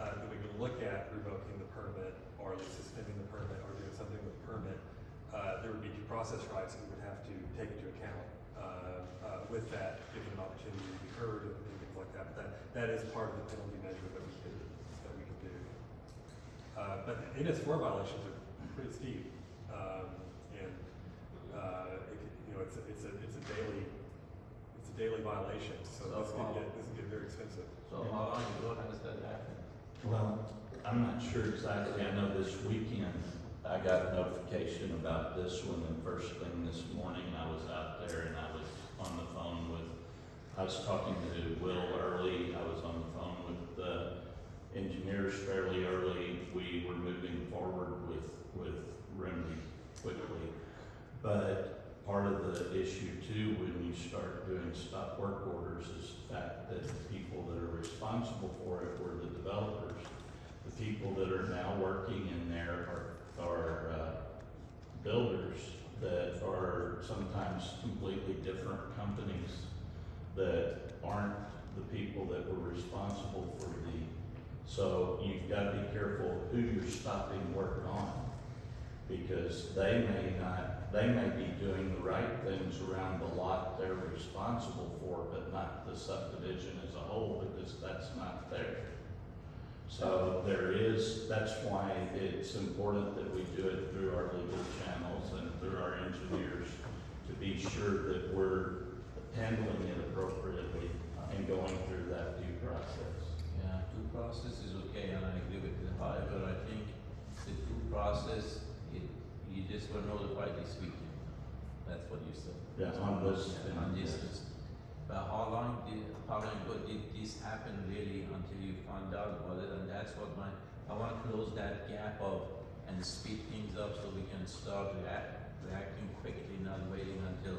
then we can look at revoking the permit or at least suspending the permit or doing something with the permit. There would be due process rights that we would have to take into account with that, given an opportunity to be heard and things like that. But that is part of the penalty measure that we can do. But NS4 violations are pretty steep, and it's a daily violation. So this can get very expensive. So how long ago has that happened? Well, I'm not sure exactly. I know this weekend I got notification about this one, and first thing this morning I was out there and I was on the phone I was talking to Will early. I was on the phone with the engineers fairly early. We were moving forward with remedy quickly. But part of the issue too, when you start doing stop work orders, is the fact that the people that are responsible for it were the developers. The people that are now working in there are builders that are sometimes completely different companies that aren't the people that were responsible for so you've got to be careful who you're stopping work on, because they may be doing the right things around the lot they're responsible for, but not the subdivision as a whole, because that's not there. So that's why it's important that we do it through our legal channels and through our engineers to be sure that we're handling it appropriately and going through that due process. Yeah, due process is okay, and I agree with you. However, I think the due process, you just were notified this weekend. That's what you said. Yeah, on this. Yeah, on this list. But how long ago did this happen really until you found out about it? And that's what I want to close that gap and speed things up so we can start reacting quickly, not waiting until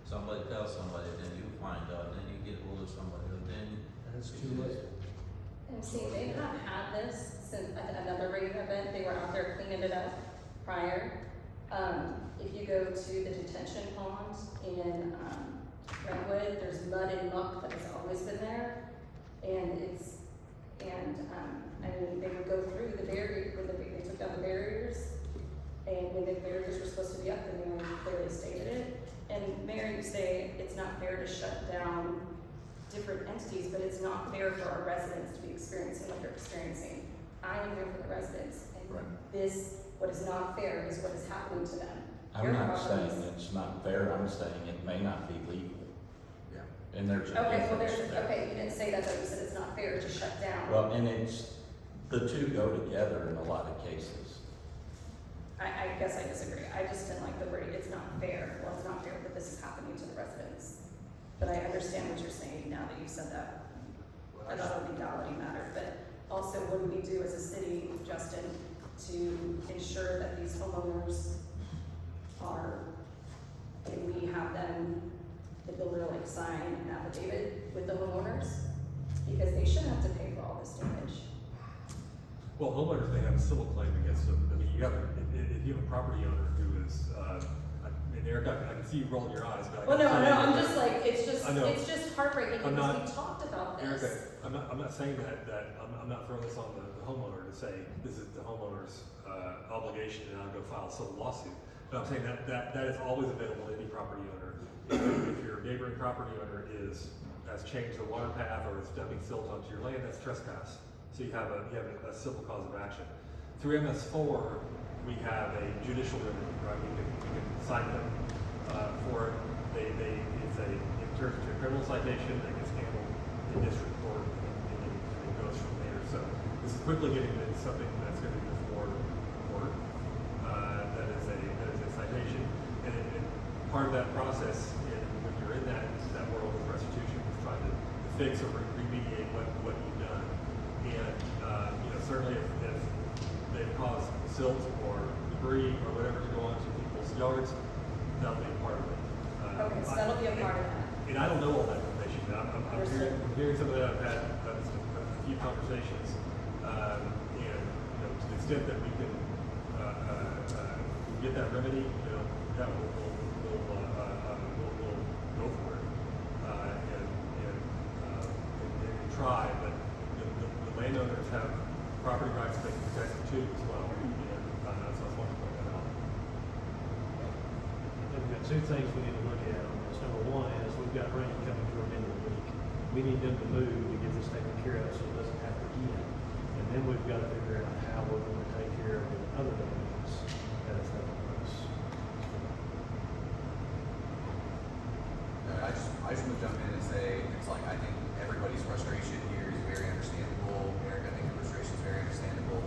somebody tells somebody, then you find out, then you get hold of somebody, and then And it's too late. And see, they have had this since another rating event. They were out there cleaning it up prior. If you go to the detention pond in Brentwood, there's mud and muck that has always been there. They would go through the barrier, when they took down the barriers, and when the barriers were supposed to be up, the mayor clearly stated it. And Mayor, you say it's not fair to shut down different entities, but it's not fair for our residents to be experiencing what they're experiencing. I am here for the residents, and Right. what is not fair is what is happening to them. I'm Your not properties- saying it's not fair, I'm saying it may not be legal. Yeah. And there's a Okay, well, difference there. okay, you didn't say that, though, you said it's not fair to shut down. Well, and the two go together in a lot of cases. I guess I disagree. I just didn't like the word, it's not fair. Well, it's not fair that this is happening to the residents. But I understand what you're saying now that you've said that. I thought legality mattered, but also what do we do as a city, Justin, to ensure that these homeowners are, can we have them, the builder like sign an affidavit with the homeowners? Because they shouldn't have to pay for all this damage. Well, homeowners may have a civil claim against them. I mean, if you have a property owner who is, and Eric, I can see you rolling your eyes, but. Well, no, I'm just like, I know. it's just heartbreaking I'm because not- we talked about Eric, this. I'm not saying that I'm not throwing this on the homeowner to say this is the homeowner's, obligation and I'll go file a civil lawsuit. But I'm saying that is always available to any property owner. If your neighboring property owner has changed the water path or is dumping silt onto your land, that's trespass. So you have a civil cause of action. Through MS4, we have a judicial remedy, right? We can cite them for it. It turns into a criminal citation that gets handled in district court and it goes from there. So this is quickly getting into something that's going to be before court. That is a citation, and part of that process, when you're in that world of restitution, is trying to fix or remediate what you've done. And certainly if they've caused silt or debris or whatever to go onto people's yards, that'll be a part of it. Okay, so that'll be a part of that. And I don't know all that information. I'm hearing some of that. I've had a few conversations, and to the extent that we can get that remedy, yeah, we'll go for it and try. But the landowners have property rights they can protect too as well. And so I just want to point that out. We've got two things we need to look at on this. Number one is we've got rain coming toward the end of the week. We need them to move to get this taken care of so it doesn't happen again. And then we've got to figure out how we're going to take care of the other damages that has happened to us. I just want to jump in and say, it's like, I think everybody's frustration here is very understandable. Eric, I think your frustration is very understandable.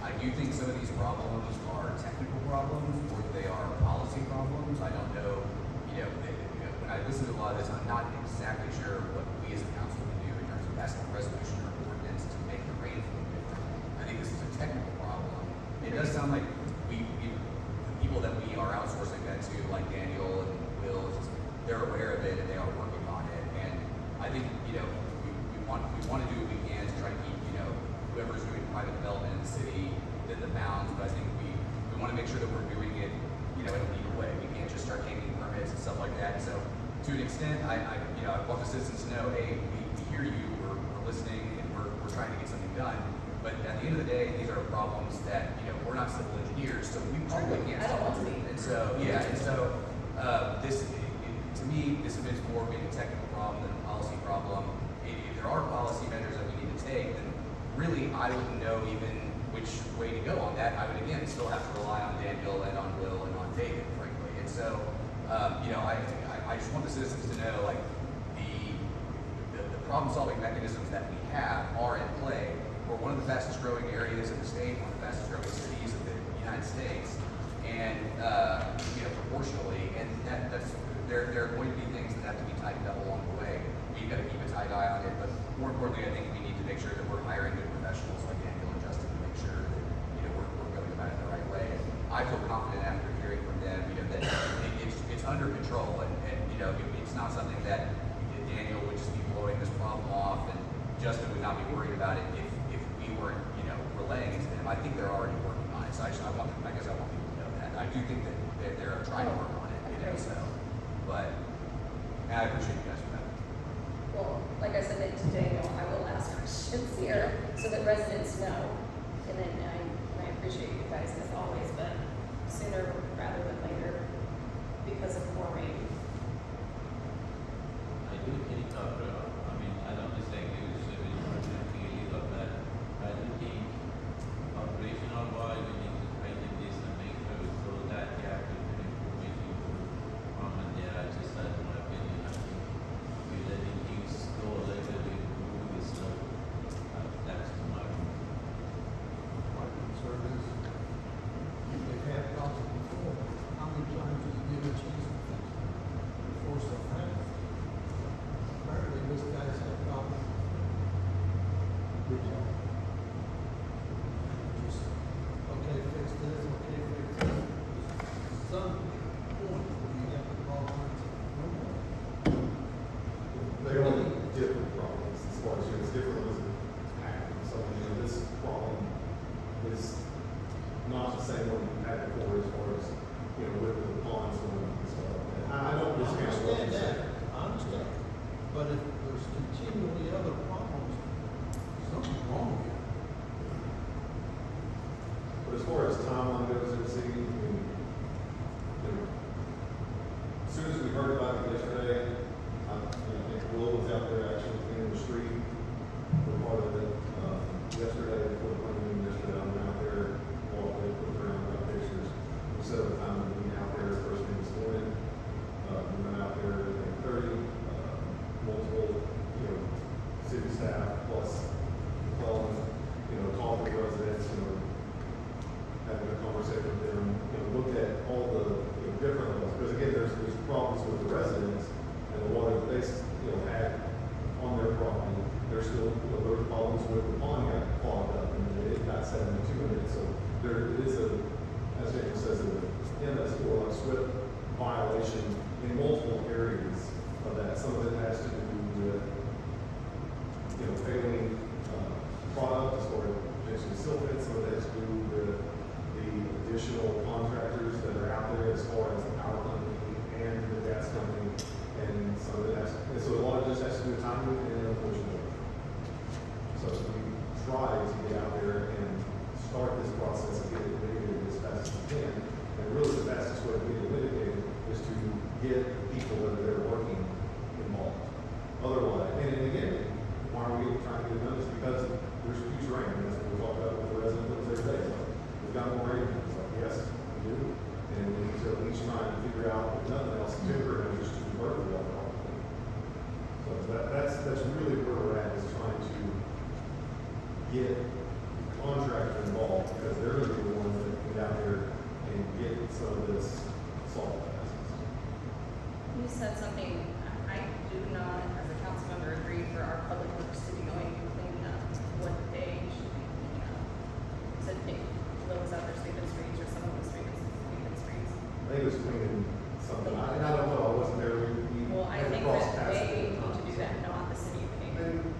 I do think some of these problems are technical problems or they are policy problems. I don't know, when I listen to a lot of this, I'm not exactly sure what we as a council can do in terms of passing a resolution or ordinance to make the rain flow different. I think this is a technical problem. It does sound like the people that we are outsourcing that to, like Daniel and Will, they're aware of it and they are working on it. And I think, we want to do what we can to try to keep, whoever's doing private development in the city within the bounds, but I think we want to make sure that we're doing it, in a legal way. We can't just start taking permits and stuff like that. So to an extent, I want the citizens to know, hey, we hear you, we're listening, and we're trying to get something done. But at the end of the day, these are problems that, we're not civil engineers, so we probably can't solve them. And so, this, to me, this is more being a technical problem than a policy problem. If there are policy measures that we need to take, then really, I wouldn't know even which way to go on that. I would, again, still have to rely on Daniel and on Will and on David, frankly. And so, I just want the citizens to know, like, the problem-solving mechanisms that we have are in play. We're one of the fastest-growing areas in the state, one of the fastest-growing cities in the United States, and, proportionally, and there are going to be things that have to be tightened up along the way. We've got to keep a tight eye on it, but more importantly, I think we need to make sure that we're hiring good professionals like Daniel and Justin to make sure that we're going about it the right way. And I feel confident after hearing from them, that it's under control, and it's not something that Daniel would just be blowing this problem off, and Justin would not be worried about it if we weren't relaying it to them. I think they're already working on it, so I guess I want people to know that. I do think that they're trying to work on it, but I appreciate you guys for that. Well, like I said to Daniel, I will ask questions here so that residents know. And then I appreciate you guys as always, but sooner rather than later because of more rain. I do think, I don't disagree with civil engineering of that. I do think operational wise, we need to tighten this and make sure so that gap between information will come and there. I just, that's my opinion. I think we're letting things go a little bit moving slow. That's my opinion. My concern is, if they have if there's continually other problems, something's wrong here. But as far as timeline goes in the city, I mean, you know, as soon as we heard about it yesterday, I think Will was out there actually cleaning the street for part of it. Yesterday, before the planning meeting yesterday, I went out there, walked, looked around, got pictures. We set up a time to meet out there first thing this morning. We went out there at 8:30, multiple, you know, city staff plus calling, you know, talking to residents, you know, having a conversation with them, you know, looked at all the, you know, different levels. Because again, there's problems with the residents and the water that they, you know, had on their property. There's still, you know, there were problems with the pond got clogged up and it got 72 in it. So there is a, as Jacob says, an MS4 like SWIP violation in multiple areas of that. Some of it has to do with, you know, failing product as far as potentially silphate. Some of it has to do with the additional contractors that are out there as far as the power company and the gas company. And some of it has, and so a lot of this has to do with timing and unfortunately. So we try to get out there and start this process and get it mitigated as fast as we can. And really the fastest way to get it mitigated is to get the people that are there working involved. Otherwise, and again, why are we trying to get it done? It's because there's future rain. And that's what we talk about with the residents every day. It's like, we've got more rain. It's like, yes, we do. And we need to at least try and figure out, if nothing else, temporary measures to convert the water off. So that's really where we're at, is trying to get the contractor involved, because they're going to be the ones that can get out there and get some of this solved. You said something, I do not, as a council member, agree for our public works to be going and cleaning up what they should be cleaning up. You said Nick Lowe's out there sweeping streets, or someone was sweeping streets. I think it was cleaning something, and I don't know, I wasn't there. Well, I think that they need to do that, not the city of Haven.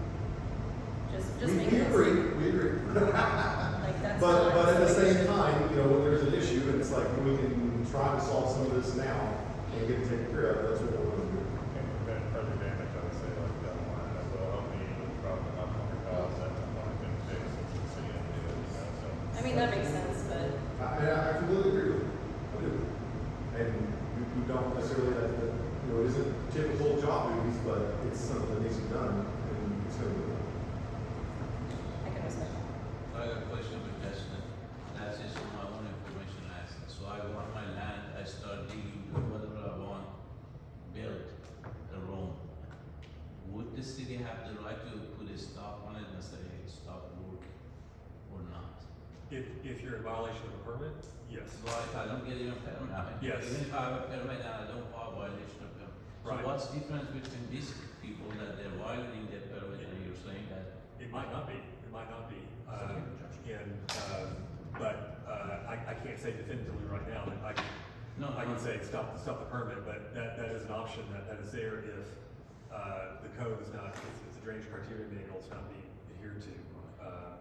Just make it. We agree. Like, that's But not at the something we same should- time, you know, when there's an issue, and it's like, we can try to solve some of this now and get it taken care of, that's what we're going to do. And prevent further damage, I would say, like down the line, that will help me with dropping off on your costs, that's one of the things that the city can do, you know, so. I mean, that makes sense, but I completely agree with you. I do. And you don't necessarily have to, you know, it isn't typical job duties, but it's something that needs to be done, and it's going to be done. I can respect that. I have a question for Justin. That's just for my own information. So I want my land, I start digging, do whatever I want, build a room. Would the city have the right to put a stop on it and say, hey, stop work, or not? If you're in violation of a permit, yes. Well, if I don't get even a permit, Yes. even if I have a permit and I don't file violation of permit. So Right. what's the difference between these people that they're violating their permit and you're saying that? It might not be, I can't say definitively right now, that I can say stop the permit, but that is an option that is there if, the code is not, it's a drainage criteria manual, it's not being adhered to.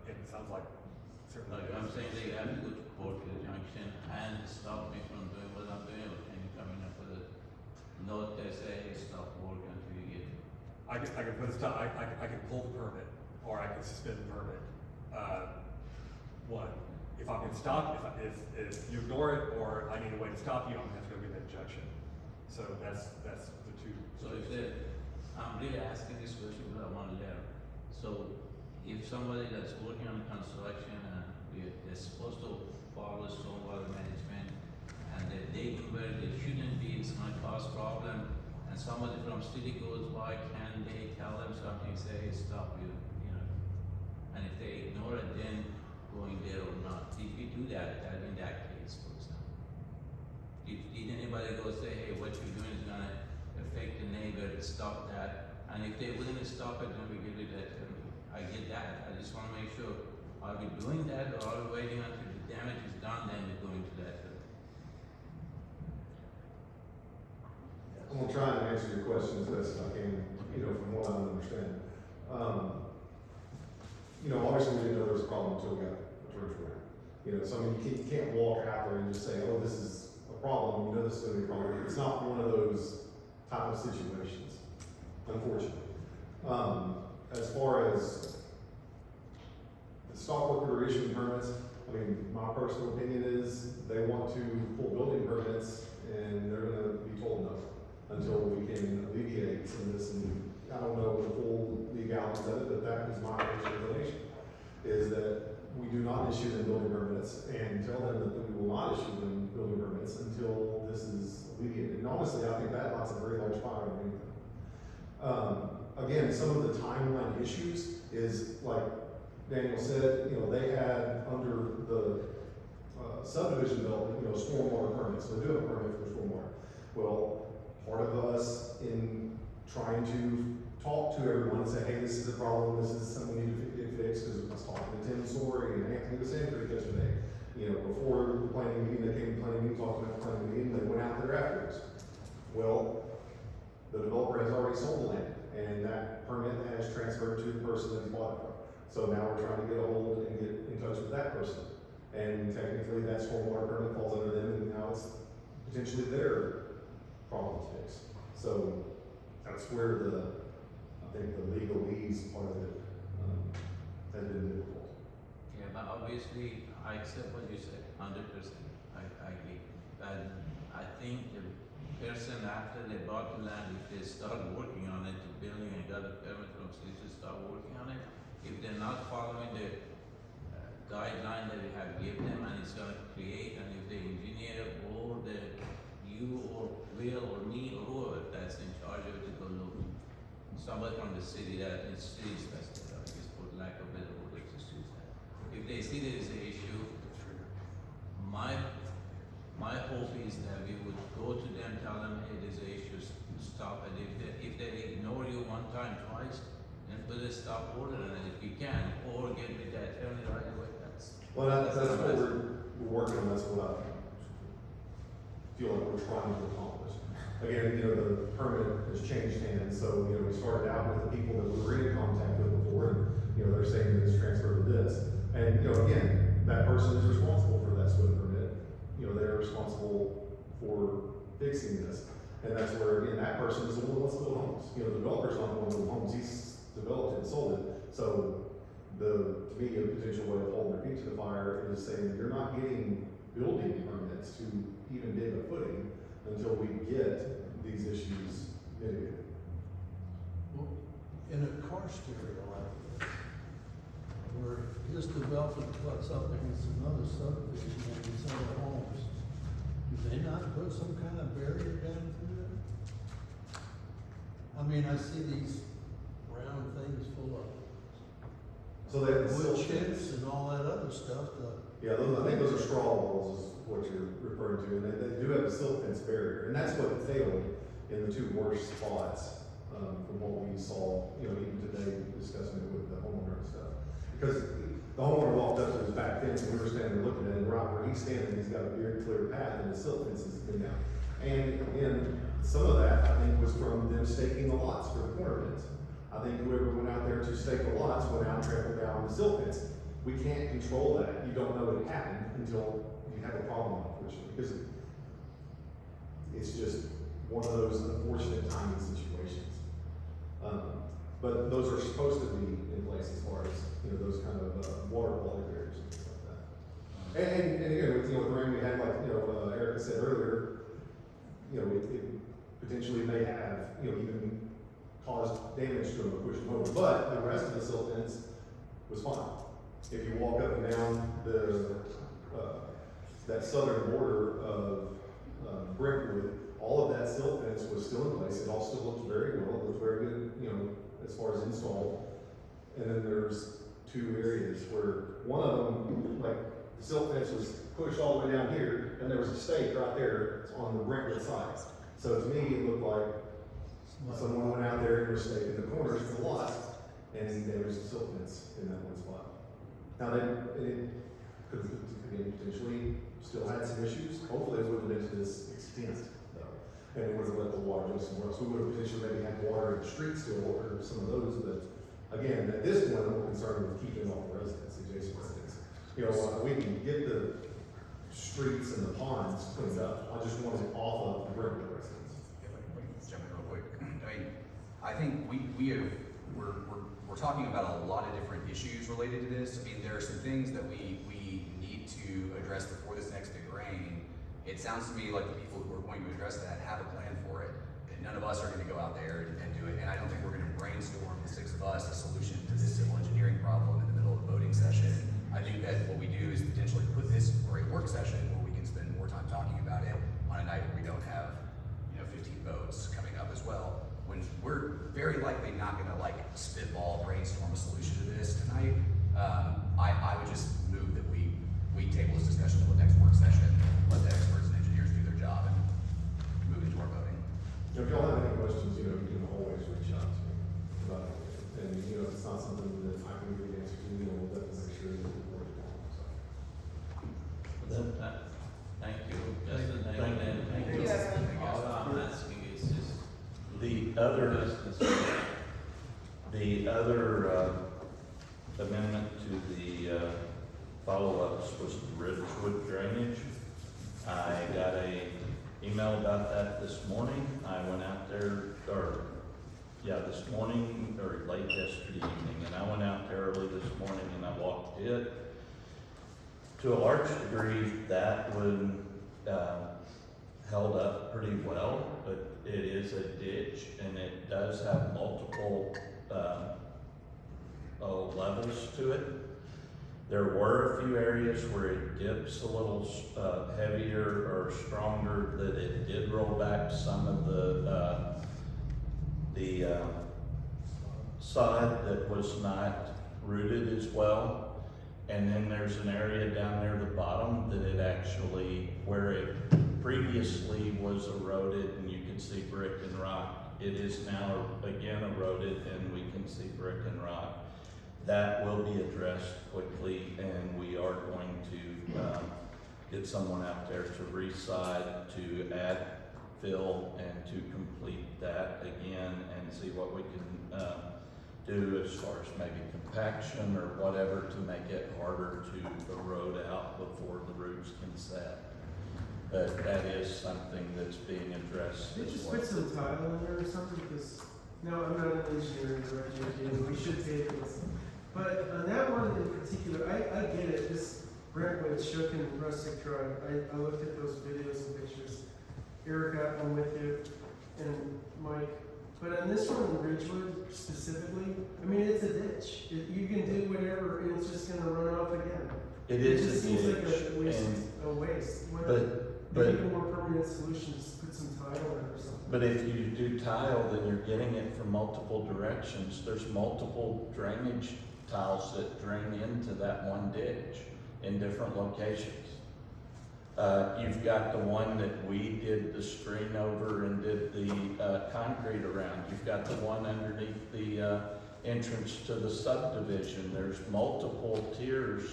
And it sounds like certainly. Like I'm saying, they have to go to court with a junction and stop me from doing what I'm doing, or can you come in and put a note that say, hey, stop work until you get it? I can put a stop, I can pull the permit, or I can suspend the permit. One, if I'm gonna stop, if you ignore it, or I need a way to stop you, I'm gonna have to go get an injunction. So that's the two. So if they, I'm really asking this question because I want to learn. So if somebody that's working on construction and they're supposed to follow stormwater management and they do where they shouldn't be, it's gonna cause problem, and somebody from city goes by, can they tell them something, say, hey, stop you know? And if they ignore it, then going there or not? Did we do that in that case, for example? Did anybody go say, hey, what you're doing is gonna affect the neighbor, stop that? And if they wouldn't stop it, then we give it that. I get that. I just wanna make sure, are we doing that, or are we waiting until the damage is done, then we're going to that? I'm gonna try and answer your question as best as I can, you know, from what I understand. You know, obviously we didn't know there was a problem until we got a church around. You know, so I mean, you can't walk out there and just say, oh, this is a problem, you know this is gonna be a problem. It's not one of those type of situations, unfortunately. As far as the stop work order issuing permits, I mean, my personal opinion is they want to pull building permits and they're gonna be told no until we can alleviate some of this. And I don't know the full legalities of it, but that is my personal inclination, is that we do not issue them building permits and tell them that we will not issue them building permits until this is alleviated. And honestly, I think that lights a very large fire on anything. Again, some of the timeline issues is like Daniel said, you know, they had under the subdivision development, you know, stormwater permits, so they do have a permit for stormwater. Well, part of us in trying to talk to everyone and say, hey, this is a problem, this is something we need to get fixed, because I was talking to Tim Story and Anthony DeSandre yesterday. You know, before the planning meeting, they came to the planning meeting, talked about the planning meeting, they went out there afterwards. Well, the developer has already sold the land, and that permit has transferred to the person that he bought it from. So now we're trying to get a hold and get in touch with that person. And technically, that stormwater permit falls under them, and now it's potentially their problem to fix. So that's where I think the legalese part of it has been difficult. Yeah, but obviously, I accept what you said, 100%. I agree. And I think the person after they bought the land, if they start working on it, the building and got a permit from city to start working on it, if they're not following the guideline that we have given them, and it's gonna create, and if the engineer or you or Will or me or whoever that's in charge of it to go look, somebody from the city that is city specific, I guess for lack of better word, just use that. If they see there is an issue, my hope is that we would go to them, tell them, hey, there's an issue, stop it. If they ignore you one time, twice, then put a stop order on it if we can, or get with that attorney right away. Well, that's what we're working on, that's what I feel like we're trying to accomplish. Again, you know, the permit has changed hands, so, you know, we started out with the people that we were in contact with before, and, you know, they're saying that it's transferred to this. And, you know, again, that person is responsible for that SWIFT permit. You know, they're responsible for fixing this. And that's where, again, that person is the one who wants to build homes. You know, the developer's not the one who built homes, he's developed it and sold it. So, to me, a potential way of holding their feet to the fire is saying, you're not getting building permits to even dig a footing until we get these issues mitigated. Well, in a car stereo like this, where this development puts up against another subdivision and these other homes, do they not put some kind of barrier down through there? I mean, I see these round things full of So they have the wood silt chips fence. and all that other stuff, Yeah, I think those are straw walls is what you're referring to, and they do have a silt fence barrier, and that's what failed in the two worst spots, from what we saw, you know, even today discussing it with the homeowner and stuff. Because the homeowner walked up to his back fence, and we were standing there looking at it, right where he's standing, he's got a very clear path, and the silt fence has been down. And again, some of that, I think, was from them staking the lots for the corner pins. I think whoever went out there to stake the lots went out and trampled down the silt fence. We can't control that. You don't know it happened until you have a problem, unfortunately, because it's just one of those unfortunate timing situations. But those are supposed to be in place as far as, you know, those kind of water quality barriers and things like that. And again, with, you know, with the rain we had, like, you know, Erica said earlier, you know, it potentially may have, you know, even caused damage to them or pushed them over. But the rest of the silt fence was fine. If you walk up and down that southern border of Brentwood, all of that silt fence was still in place. It all still looked very well. It looked very good, you know, as far as installed. And then there's two areas where one of them, like, the silt fence was pushed all the way down here, and there was a stake right there on the Brentwood side. So to me, it looked like someone went out there and was staking the corners of the lots, and there was a silt fence in that one spot. Now, it could potentially still had some issues. Hopefully, it wouldn't have been to this extent, though. And it would have let the water go somewhere else. We would have potentially maybe had water in the street still, or some of those, but again, at this point, I'm more concerned with keeping all the residents, adjacent residents. You know, we can get the streets and the ponds cleaned up. I just want it off of the Brentwood residents. Jump in real quick. I mean, I think we have we're talking about a lot of different issues related to this. I mean, there are some things that we need to address before this next big rain. It sounds to me like the people who are going to address that have a plan for it. And none of us are gonna go out there and do it. And I don't think we're gonna brainstorm, the six of us, a solution to this civil engineering problem in the middle of a voting session. I think that what we do is potentially put this for a work session where we can spend more time talking about it on a night where we don't have, 15 votes coming up as well. When we're very likely not gonna like spitball, brainstorm a solution to this tonight. I would just move that we table this discussion until the next work session, let the experts and engineers do their job and move into our voting. If y'all have any questions, you can always reach out to me about it. And, if it's not something that I can give you the answer to, we'll definitely make sure that we work it out, so. Thank you, Justin, thank you, Dan, thank you. Thank you, everyone. All I'm asking is just. The other amendment to the follow-ups was the Ridgewood drainage. I got a email about that this morning. I went out there, this morning, or late yesterday evening, and I went out there early this morning and I walked it. To a large degree, that one held up pretty well, but it is a ditch and it does have multiple levels to it. There were a few areas where it dips a little heavier or stronger, that it did roll back some of the sod that was not rooted as well. And then there's an area down near the bottom that it actually, where it previously was eroded and you could see brick and rock, it is now again eroded and we can see brick and rock. That will be addressed quickly, and we are going to get someone out there to reside, to add fill, and to complete that again and see what we can do as far as maybe compaction or whatever to make it harder to erode out before the roots can set. But that is something that's being addressed Did you as just well. put some tile in there or something? Because, no, I'm not an engineer, and we should take this. But on that one in particular, I get it, this Brentwood shook and rustic truck, I looked at those videos and pictures. Erica, I'm with you, and Mike. But on this one in Ridgewood specifically, I mean, it's a ditch. You can do whatever, and it's just gonna run off again. It It is just a seems like ditch, a waste, and, a waste. but Maybe a more permanent solution, just put some tile in it or something. But if you do tile, then you're getting it from multiple directions. There's multiple drainage tiles that drain into that one ditch in different locations. You've got the one that we did the screen over and did the concrete around. You've got the one underneath the entrance to the subdivision. There's multiple tiers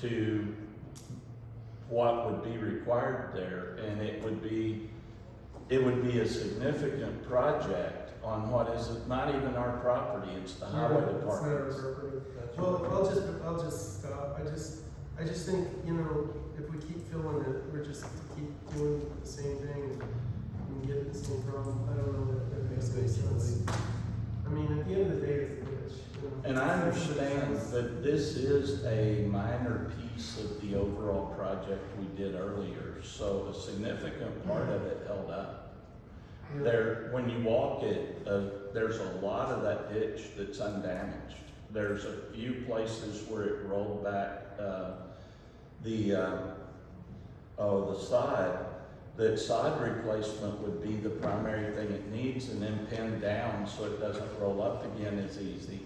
to what would be required there, and it would be a significant project on what is not even our property, it's the highway department. Well, I'll just stop. I just think, if we keep filling it, we're just keep doing the same thing and get the same problem. I don't know if that makes any sense. I mean, at the end of the day, it's a ditch. And I understand that this is a minor piece of the overall project we did earlier, so a significant part of it held up. There, when you walk it, there's a lot of that ditch that's undamaged. There's a few places where it rolled back the side. That side replacement would be the primary thing it needs, and then pinned down so it doesn't roll up again as easy.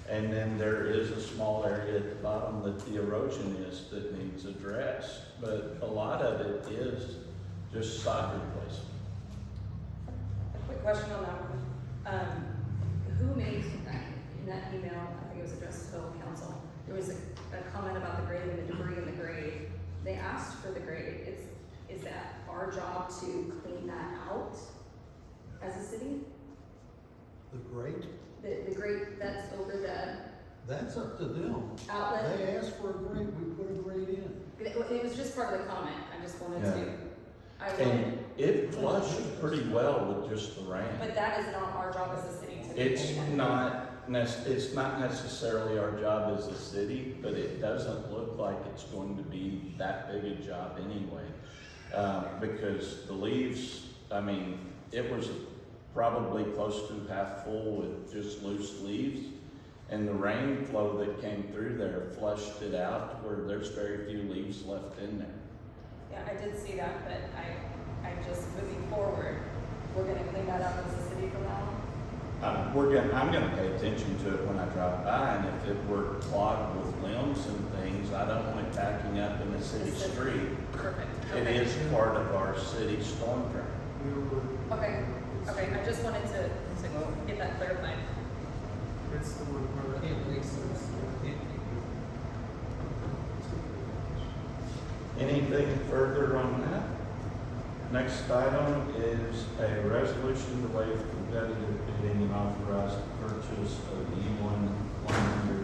And then there is a small area at the bottom that the erosion is that needs addressed, but a lot of it is just side replacement. Quick question on that one. Who made that, in that email, I think it was addressed to the council, there was a comment about the grade and the debris in the grade. They asked for the grade. Is that our job to clean that out as a city? The grate, The grate that's over the that's up to them. outlet? They asked for a grate, we put a grate in. It was just part of the comment. I just wanted to, I And wanted, it flushed pretty well with just the rain. but that is not our job as a city to It's clean it. not, it's not necessarily our job as a city, but it doesn't look like it's going to be that big a job anyway. Because the leaves, I mean, it was probably close to half full with just loose leaves. And the rain flow that came through there flushed it out to where there's very few leaves left in there. Yeah, I did see that, but I just, moving forward, we're gonna clean that up as a city from now on. I'm gonna pay attention to it when I drive by, and if it were clogged with limbs and things, I don't want it backing up in the city street. Perfect. It Okay. is part of our city storm drain. Okay, I just wanted to get that clarified. It's the one where Anything further on that? Next item is a resolution to waive competitive bidding and authorize the purchase of the E1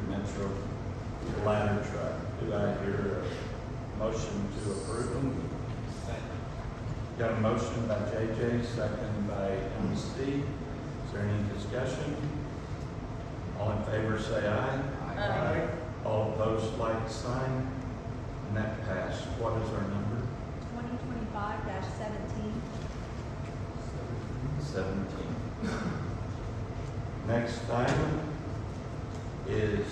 Metro ladder truck. Do I hear a motion to approve? Got a motion by JJ, second by MC. Is there any discussion? All in favor say aye. Aye. All opposed, like sign. And that passed. What is our number? 2025-17. 17. Next item is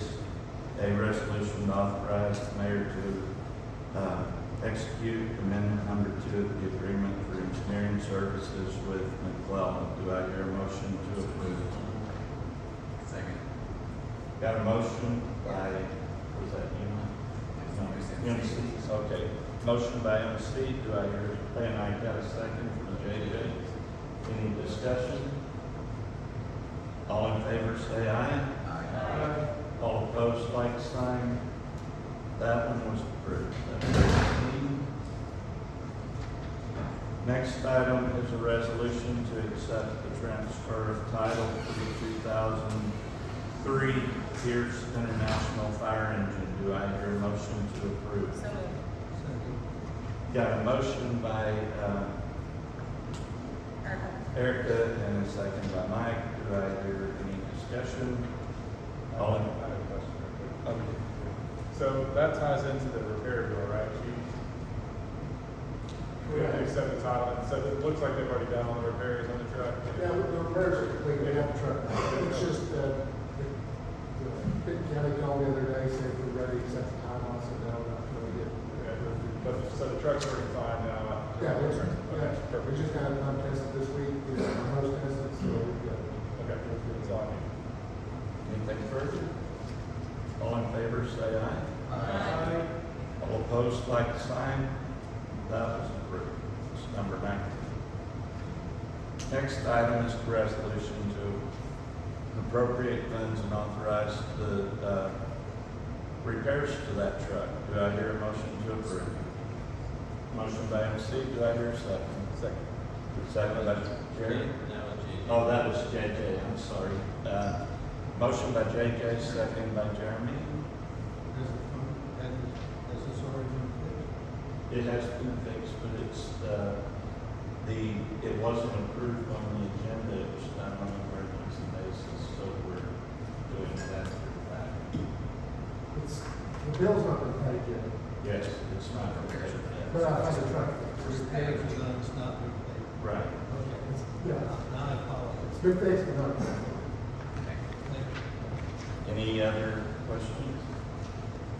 a resolution to authorize the mayor to execute amendment number 2 of the agreement for engineering services with McClellan. Do I hear a motion to approve? Second. Got a motion by, was that you? MC. Okay. Motion by MC. Do I hear, and I got a second from JJ. Any discussion? All in favor say aye. Aye. All opposed, like sign. That one was approved. That's 13. Next item is a resolution to accept the transfer of title for the 2003 Pierce International Fire Engine. Do I hear a motion to approve? So moved. Got a motion by Erica and a second by Mike. Do I hear any discussion? All in, I have a question real quick. okay. So that ties into the repair bill, right? We have to accept the title, and so it looks like they've already done all the repairs on the truck. Yeah, the repairs are complete, we have the truck now. It's just, the Pitt County called the other day, said we're ready to set the time on, so now we're not going to get. But, so the truck's already fine now? Yeah, Okay, we perfect. just got it untested this week, we got our host tested, so we're good. Okay, that's all I need. Anything further? All in favor, say aye. Aye. All opposed, like sign. That was approved. It's number 19. Next item is a resolution to appropriate funds and authorize the repairs to that truck. Do I hear a motion to approve? Motion by MC. Do I hear a second? Second. Second by Jerry. Oh, that was JJ. I'm sorry. Motion by JJ, second by Jeremy. Has this already been fixed? It has been fixed, but it's, it wasn't approved on the agenda, it was done on an emergency basis, so we're doing that through the back. The bill's not been paid yet, Yes, it's not prepared but yet. I think the truck. It's not been paid. Right. Yeah, I apologize. it's been fixed, but not paid. Any other questions?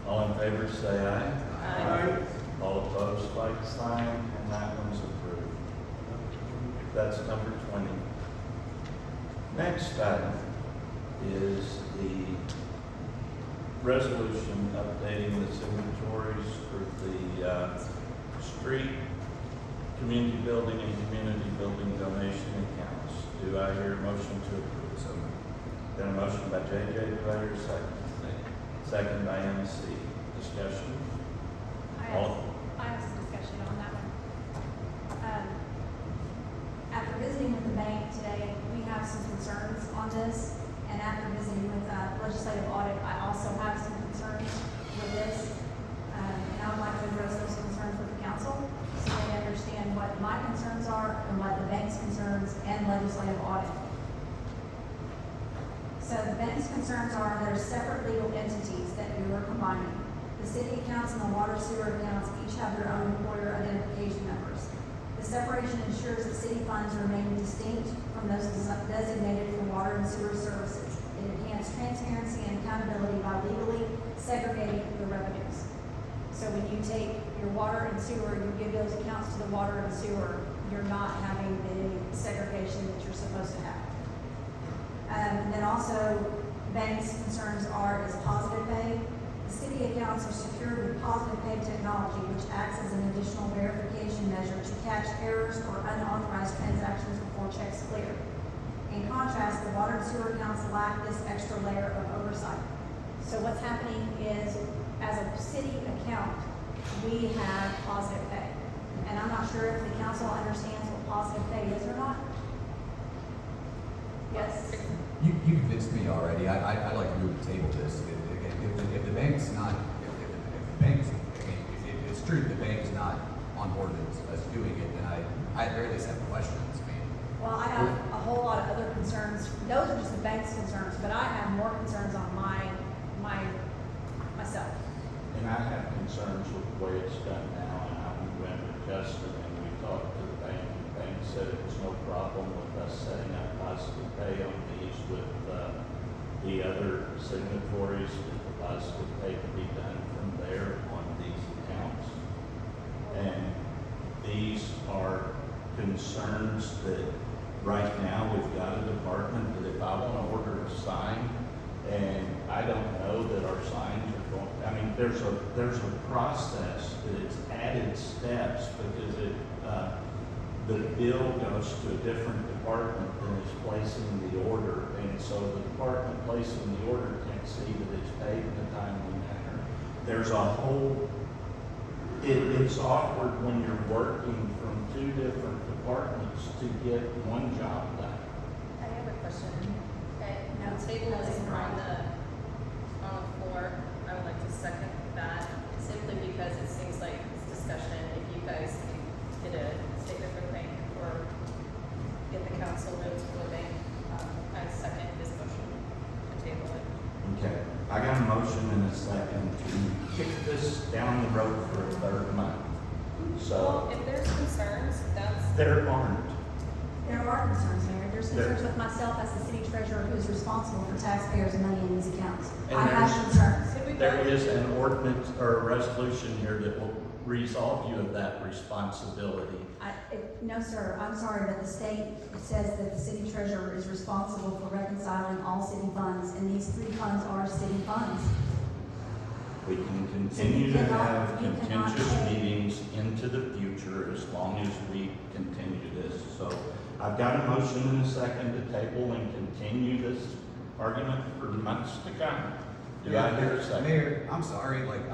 All in favor, say aye. Aye. All opposed, like sign, and that one's approved. That's number 20. Next item is the resolution updating the signatories for the street, community building, and community building donation accounts. Do I hear a motion to approve? So got a motion by JJ. Do I hear a second? Second by MC. Discussion? All, I have some discussion on that one. After visiting with the bank today, we have some concerns on this. And after visiting with legislative audit, I also have some concerns with this. And I would like to address those concerns with the council, so they understand what my concerns are and what the bank's concerns and legislative audit. So the bank's concerns are there are separate legal entities that you are combining. The city accounts and the water sewer accounts each have their own employer identification numbers. The separation ensures that city funds remain distinct from those designated for water and sewer services. It enhances transparency and accountability by legally segregating the revenues. So when you take your water and sewer, you give those accounts to the water and sewer, you're not having the segregation that you're supposed to have. And then also, bank's concerns are is positive pay. The city accounts are secured with positive pay technology, which acts as an additional verification measure to catch errors or unauthorized transactions before checks clear. In contrast, the water and sewer accounts lack this extra layer of oversight. So what's happening is, as a city account, we have positive pay. And I'm not sure if the council understands what positive pay is or not. Yes? You convinced me already. I'd like to move to table this. If the bank's not, if the bank's, I mean, if it's true the bank's not on board with us doing it, then I at very least have questions. I mean, Well, I have a whole lot of other concerns. Those are just the bank's concerns, but I have more concerns on myself. And I have concerns with the way it's done now, and I went with Justin and we talked to the bank, and the bank said it was no problem with us setting up positive pay on these with, the other signatories, that the positive pay can be done from there on these accounts. And these are concerns that right now we've got a department that if I want to order a sign, and I don't know that our signs are going, I mean, there's a process that it's added steps because the bill goes to a different department than is placing the order. And so the department placing the order can't see that it's paid in a timely manner. There's a whole, it's awkward when you're working from two different departments to get one job done. I have a question. Okay, No, the table that is isn't on right. the floor. I would like to second that simply because it seems like this discussion, if you guys can get a statement from the bank or get the council notes from the bank, I second this motion to table it. Okay, I got a motion and a second to kick this down the road for a third month. Well, So, if there's concerns, that's, there aren't. There are concerns, Mayor. There's concerns with myself as the city treasurer who's responsible for taxpayers' money in these accounts. And I have there's- concerns. could we There vote? is an ordinance or a resolution here that will resolve you of that responsibility. No, sir, I'm sorry, but the state says that the city treasurer is responsible for reconciling all city funds, and these three funds are city funds. We can continue to have You cannot contentious say- meetings into the future as long as we continue this. So I've got a motion and a second to table and continue this argument for months to come. Do I hear a second? Mayor, I'm sorry, like,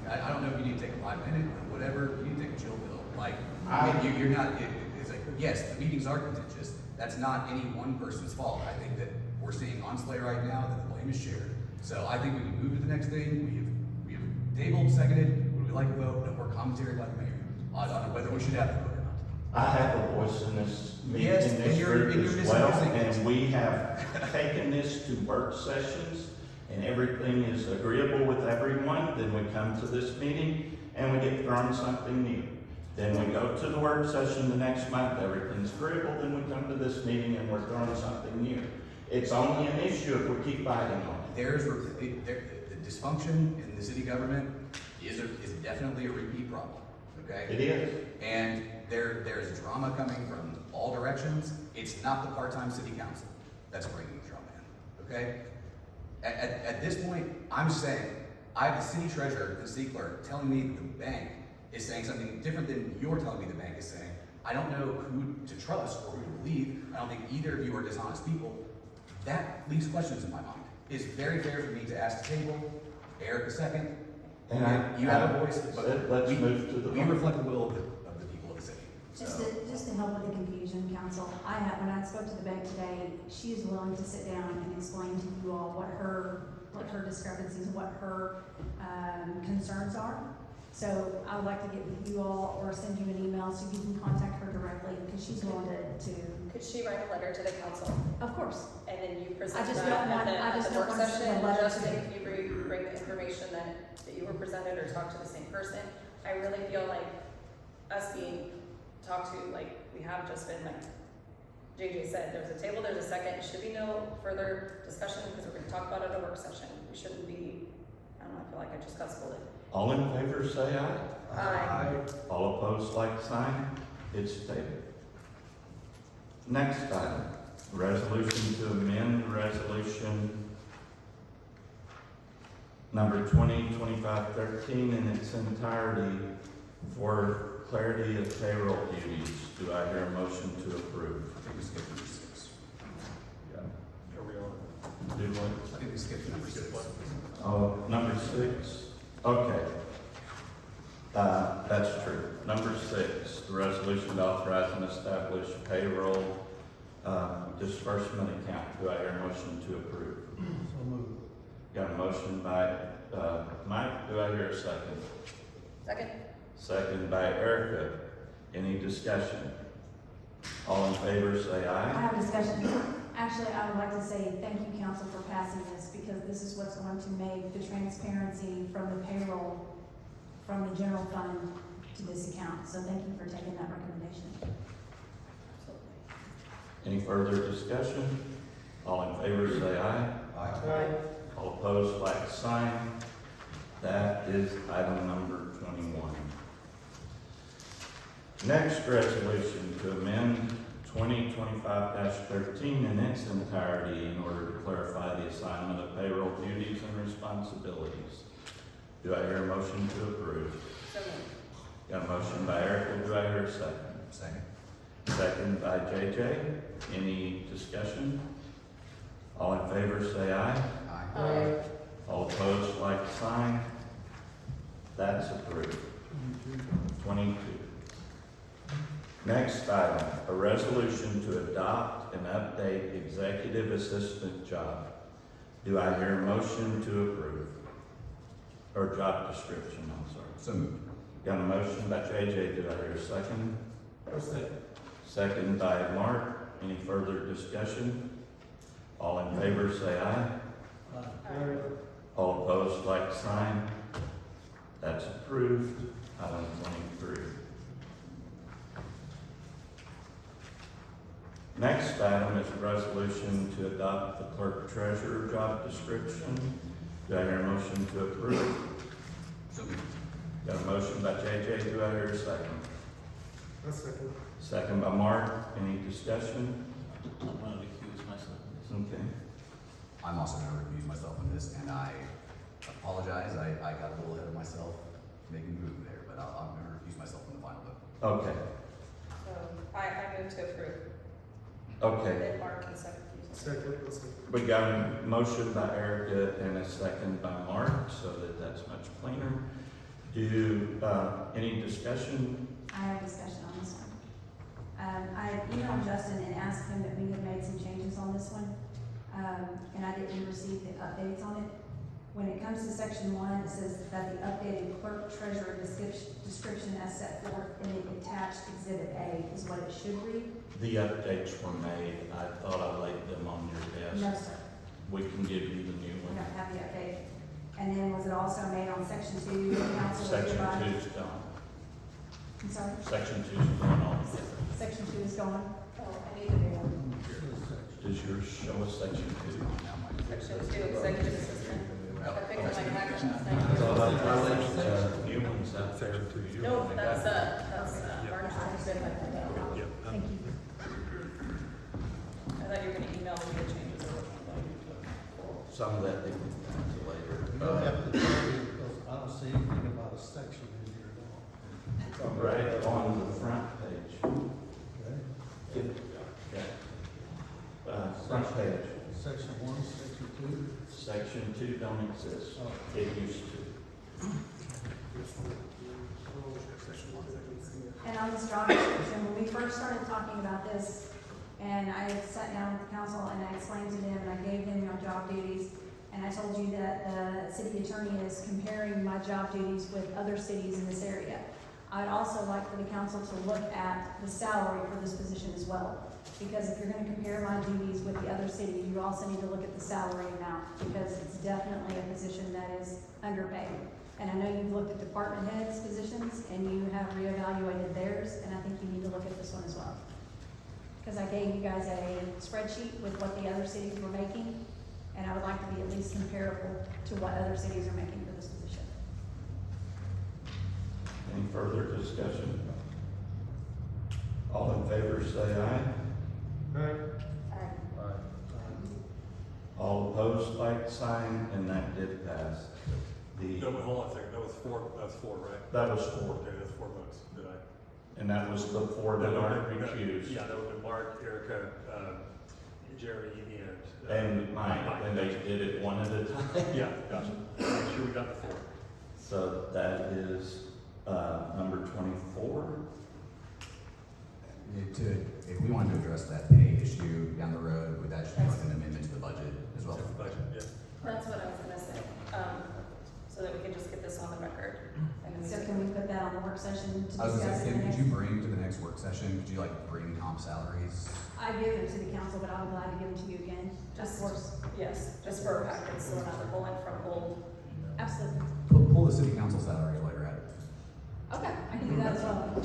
I don't know if you need to take a 5 minute or whatever, you need to take a chill pill. Like, I mean, you're not, it's like, yes, the meetings are contentious. That's not any one person's fault. I think that we're seeing on Slay right now that the blame is shared. So I think we can move to the next thing. We have tabled, seconded. Would we like a vote? No more commentary by the mayor on whether we should have a vote or not. I have a voice in this meeting, Yes, in and this you're group as missing well, your signals. and we have taken this to work sessions, and everything is agreeable with everyone, then we come to this meeting, and we get thrown something new. Then we go to the work session the next month, everything's agreeable, then we come to this meeting and we're throwing something new. It's only an issue if we keep fighting on it. The dysfunction in the city government is definitely a repeat problem, okay? It is. And there's drama coming from all directions. It's not the part-time city council that's bringing the drama in, okay? At this point, I'm saying, I have the city treasurer, the city clerk, telling me that the bank is saying something different than you're telling me the bank is saying. I don't know who to trust or who to believe. I don't think either of you are dishonest people. That leaves questions in my mind. It's very fair for me to ask the table, Eric a second, and you have a voice, but Let's move to the we vote. reflect the will of the people of the city. Just So- to help with the confusion, council, when I spoke to the bank today, she is willing to sit down and explain to you all what her discrepancies, what her, concerns are. So I would like to get with you all or send you an email so you can contact her directly, because she's willing to, Could she write a letter to the council of course. and then you present just that don't want- I at just the don't work want to session? let it Justin, to- can you bring the information that you were presented or talk to the same person? I really feel like us being talked to, like, we have just been, like JJ said, there's a table, there's a second, it should be no further discussion, because we're gonna talk about it at a work session. We shouldn't be, I don't know, I feel like I just got scolded. All in favor, say aye. Aye. All opposed, like sign. It's stated. Next item, resolution to amend resolution number 2025-13 in its entirety for clarity of payroll duties. Do I hear a motion to approve? I think we skipped number 6. Are we on? Do what? I think we skipped number 6. Oh, number 6, okay. That's true. Number 6, the resolution to authorize and establish payroll disbursement account. Do I hear a motion to approve? So moved. Got a motion by Mike. Do I hear a second? Second? Second by Erica. Any discussion? All in favor, say I aye. have a discussion. Actually, I would like to say thank you, council, for passing this, because this is what's going to make the transparency from the payroll, from the general fund to this account. So thank you for taking that recommendation. Any further discussion? All in favor, say aye. Aye. All opposed, like sign. That is item number 21. Next resolution to amend 2025-13 in its entirety in order to clarify the assignment of payroll duties and responsibilities. Do I hear a motion to approve? So moved. Got a motion by Erica. Do I hear a second? Second. Second by JJ. Any discussion? All in favor, say aye. Aye. All opposed, like sign. That's approved. 22. Next item, a resolution to adopt and update executive assistant job. Do I hear a motion to approve? Or job description, I'm sorry. So moved. Got a motion by JJ. Do I hear a second? Second. Second by Mark. Any further discussion? All in favor, say aye. Aye. All opposed, like sign. That's approved. Item 23. Next item is a resolution to adopt the clerk treasurer job description. Do I hear a motion to approve? So moved. Got a motion by JJ. Do I hear a second? Second. Second by Mark. Any discussion? I'm gonna recuse myself. Okay. I'm also going to recuse myself on this, and I apologize. I got a little ahead of myself making the move there, but I'm going to recuse myself from the final vote. Okay. So I move to approve. Okay. Then Mark can second. Second. We got a motion by Erica and a second by Mark, so that's much cleaner. Any discussion? I have a discussion on this one. I emailed Justin and asked him that we had made some changes on this one, and I didn't receive the updates on it. When it comes to section 1, it says that the updated clerk treasurer description as set forth in the attached exhibit A is what it should read. The updates were made. I thought I laid them on your No, desk. sir, We can give you the new we one. don't have the update. And then was it also made on section 2, council Section hereby? 2's gone. I'm sorry, Section 2's going on. section 2 is gone. Oh, I need the new one. Does yours show us section 2? Section 2, executive assistant. I picked up my packet last I night. thought I left new ones out there for you. No, that's Mark's been my phone. Thank you. I thought you were gonna email me the changes or something. Some of that didn't come until later. You don't have to tell me, because I don't see anything about a section in here at all. Right on the front page. Okay? Front page. Section 1, section 2. Section 2 don't exist. Oh. It used to. And on this job description, when we first started talking about this, and I had sat down with the council and I explained to them and I gave them your job duties, and I told you that the city attorney is comparing my job duties with other cities in this area. I'd also like for the council to look at the salary for this position as well. Because if you're gonna compare my duties with the other cities, you also need to look at the salary amount, because it's definitely a position that is underpaid. And I know you've looked at department heads' positions, and you have reevaluated theirs, and I think you need to look at this one as well. Because I gave you guys a spreadsheet with what the other cities were making, and I would like to be at least comparable to what other cities are making for this position. Any further discussion? All in favor, say aye. All opposed, like sign, and that did pass. No, but hold on a second, that was four, right? That was four, Okay, that's 4 votes, did I? and that was the four that aren't recused. Yeah, that would be Mark, Erica, Jerry, and. And Mike, and they did it one at a time. Yeah, gotcha. Make sure we got the 4. So that is, number 24. If we wanted to address that pay issue down the road, would that just be like an amendment to the budget as well? That's the budget, yeah. That's what I was gonna say, so that we can just get this on the record. And then we So can- can we put that on the work session to I was gonna discuss say, in the Kim, next? could you bring to the next work session, could you like bring comp salaries? I give them to the council, but I'm glad to give them to you again, of Just- course, Yes, just for our packets, so we're not pulling from old. absolutely. Pull the city council salary while you're at it. Okay, I can do that as well.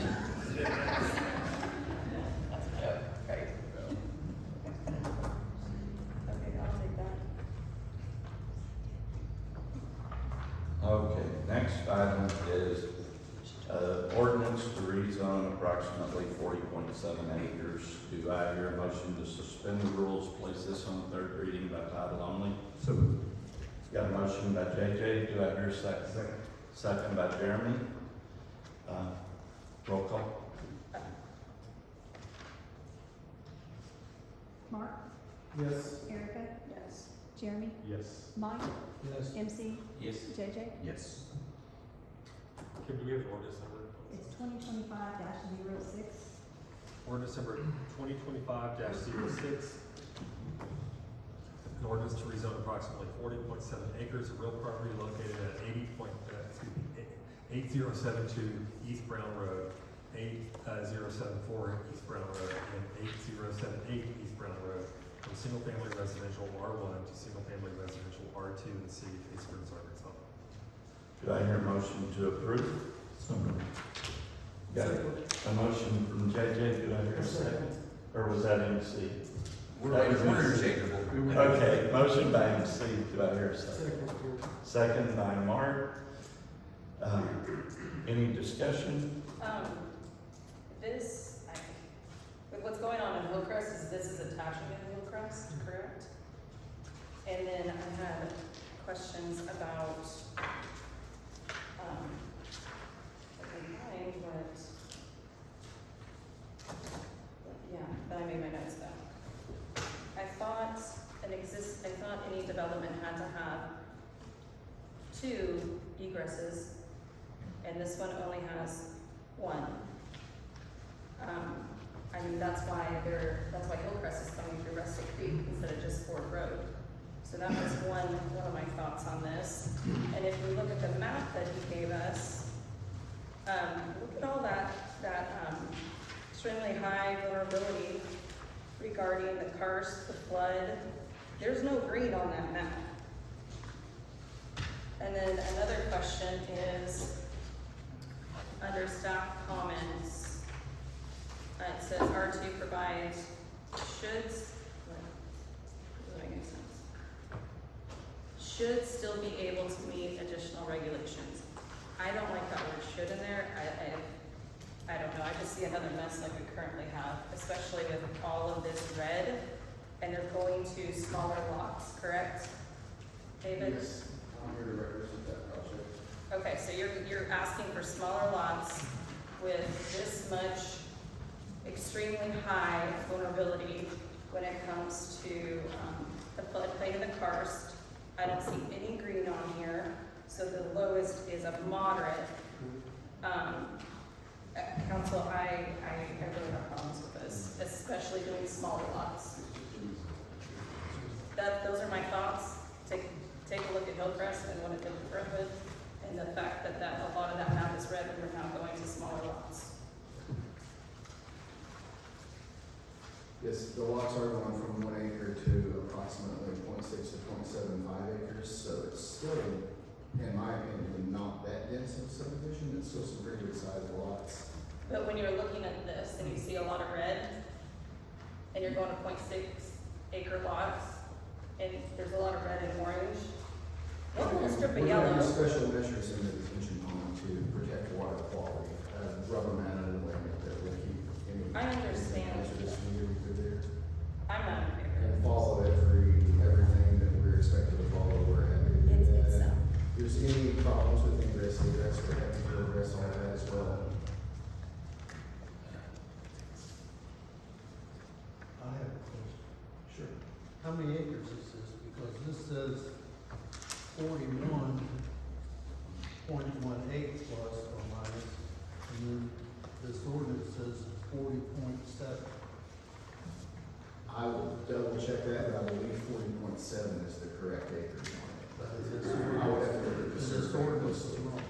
Right. Okay, I'll take that. Okay, next item is, ordinance to rezone approximately 40.7 acres. Do I hear a motion to suspend the rules, place this on third reading by title only? So, Got a motion by JJ, do I hear a second? Second by Jeremy. Roll call. Mark, Yes. Erica, Yes. Jeremy, Yes. Mike, Yes. MC, Yes. JJ. yes. Kim, do we have an ordinance number? It's 2025-06. Ordinance number 2025-06. An ordinance to rezone approximately 40.7 acres of real property located at 8072 East Brown Road, 8074 East Brown Road, and 8078 East Brown Road, from single-family residential R1 to single-family residential R2 in the city of Case Springs, Arkansas. Do I hear a motion to approve? Got a motion from JJ, do I hear a second? Or was that MC? We're interchangeable. Okay, motion by MC, do I hear a second? Second by Mark. Any discussion? With what's going on in Hillcrest, this is attaching in Hillcrest, correct? And then I had questions about, but I made my notes back. I thought any development had to have 2 egresses, and this one only has 1. I mean, that's why Hillcrest is coming through Rustic Creek instead of just Ford Road. So that was one of my thoughts on this. And if we look at the map that he gave us, look at all that extremely high vulnerability regarding the karst, the flood. There's no green on that map. And then another question is, under staff comments, it says R2 provides should still be able to meet additional regulations. I don't like that word should in there. I don't know, I just see another mess like we currently have, especially with all of this red, and they're going to smaller lots, correct? David? Yes, I'm here to represent that project. Okay, so you're asking for smaller lots with this much extremely high vulnerability when it comes to the floodplain and the karst. I don't see any green on here, so the lowest is a moderate. Council, I really have problems with this, especially doing smaller lots. Those are my thoughts. Take a look at Hillcrest and what it did with Brentwood, and the fact that a lot of that map is red and we're now going to smaller lots. Yes, the lots are going from 1 acre to approximately 0.6 to 0.75 acres, so it's still, in my opinion, not that dense of a subdivision. It's still some pretty good sized lots. But when you're looking at this and you see a lot of red, and you're going to 0.6 acre lots, and there's a lot of red and orange, what little strip of We're yellow? gonna use special measures in the detention pond to protect water quality, rubber mat and limit that will keep any. I understand. Hazardous material through there. I'm not in favor. And follow everything that we're expected to follow, we're happy to do It's, that. If there's any problems with ingress, egress, we're happy to address all that as well. I have a question. Sure. How many acres is this? Because this says 41.18 plus or minus, and then this ordinance says 40.7. I will double check that, but I believe 40.7 is the correct acres on it. But is this I would have to look at the is this survey. ordinance is wrong?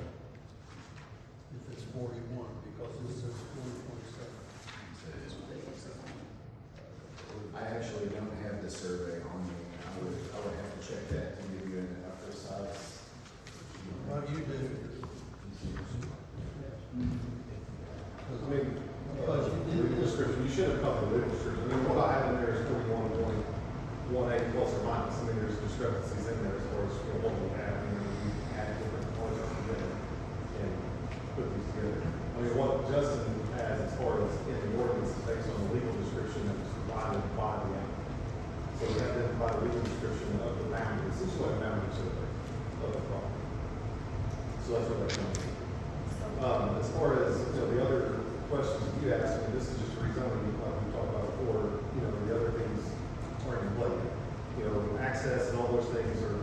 If it's 41, because this says 40.7. I actually don't have the survey on me. I would have to check that and give you a precise. Well, you do. I mean, Because you did legal this. description, you should have covered the legal description. I mean, what I have in there is 41.18 plus or minus. I mean, there's discrepancies in there as far as, what we have, and then we add different components together and put these together. I mean, what Justin has as far as in the ordinance is based on the legal description that was provided by the applicant. So we have to provide a legal description of the boundaries, this is what boundaries are of the property. So that's where that comes from. As far as, the other questions you asked, I mean, this is just rezoning, like we talked about before, the other things are in play. Access and all those things are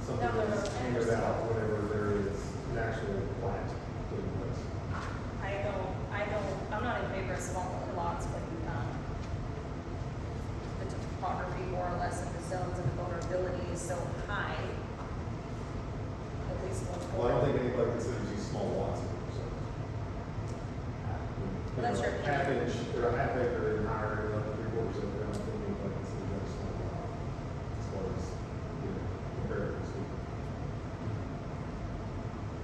something No, that's I figured understand. out whenever there is an actual plat put in place. I'm not in favor of small lots, but, the topography more or less of the zones and the vulnerability is so high. At least one. Well, I don't think anybody considers these small lots, so. Well, that's your Half opinion. inch, or a half acre and higher, and up to 3/4 of it, I don't think anybody considers that a small lot. As far as, comparatively speaking.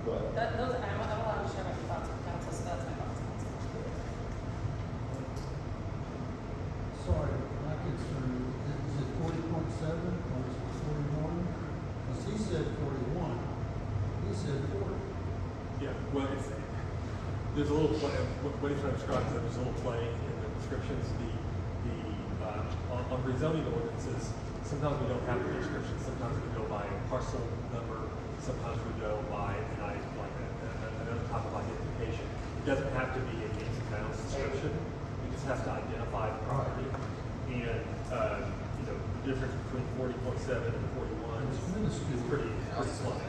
But, I'm allowed to share my thoughts with council, so that's my thoughts. Sorry, my concern, is it 40.7 or is it 41? Because he said 41, he said 40. Yeah, well, there's a little play, what he's trying to describe is that there's a little play in the descriptions, on rezoning ordinances, sometimes we don't have the description, sometimes we go by a parcel number, sometimes we go by an item, like another type of identification. It doesn't have to be a means and bounds description, it just has to identify the property. And, the difference between 40.7 and 41 It's is minuscule. pretty slight.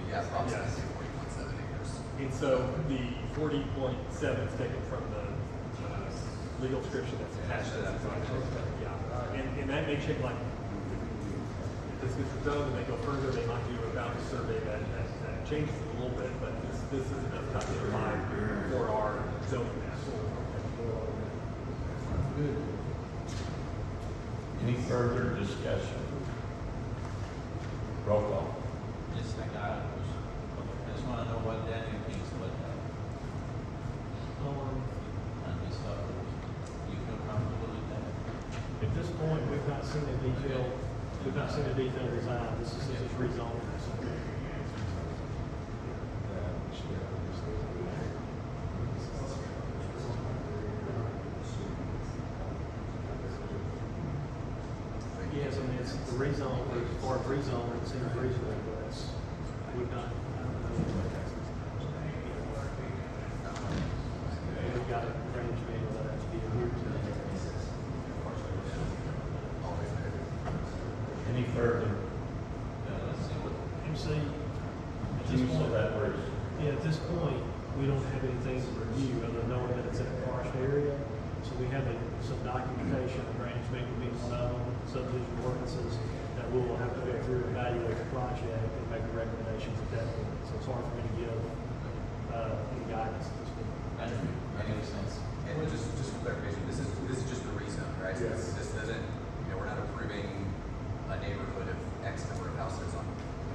Yeah, approximately 40.7 acres. And so the 40.7 is taken from the legal description that's attached to that. Yeah, and that may change, like, if this gets rezoned and they go further, they might do a boundary survey that changes it a little bit, but this is enough to identify for our zoning map. Good. Any further discussion? Roll call. Just think I just wanna know what Daniel thinks, but, and this stuff, you feel comfortable with that? At this point, we've not seen a detailed design, this is just rezoning. Yes, I mean, it's the rezone, as far as rezone, it seems reasonable, but it's, we've not, I don't know. We've got a drainage manual that has to be adhered to. Any further? Let's see what, MC, at this Use of point, that word. yeah, at this point, we don't have anything to review other than knowing that it's in a karst area. So we have some documentation, the drainage manual being one of them, subdivision ordinances, that we will have to go through, evaluate the project, and make the recommendations at that point. So it's hard for me to give, any guidance at this point. That makes sense. And just for clarification, this is just a rezone, right? So Yes. This doesn't, we're not approving a neighborhood of X number of houses on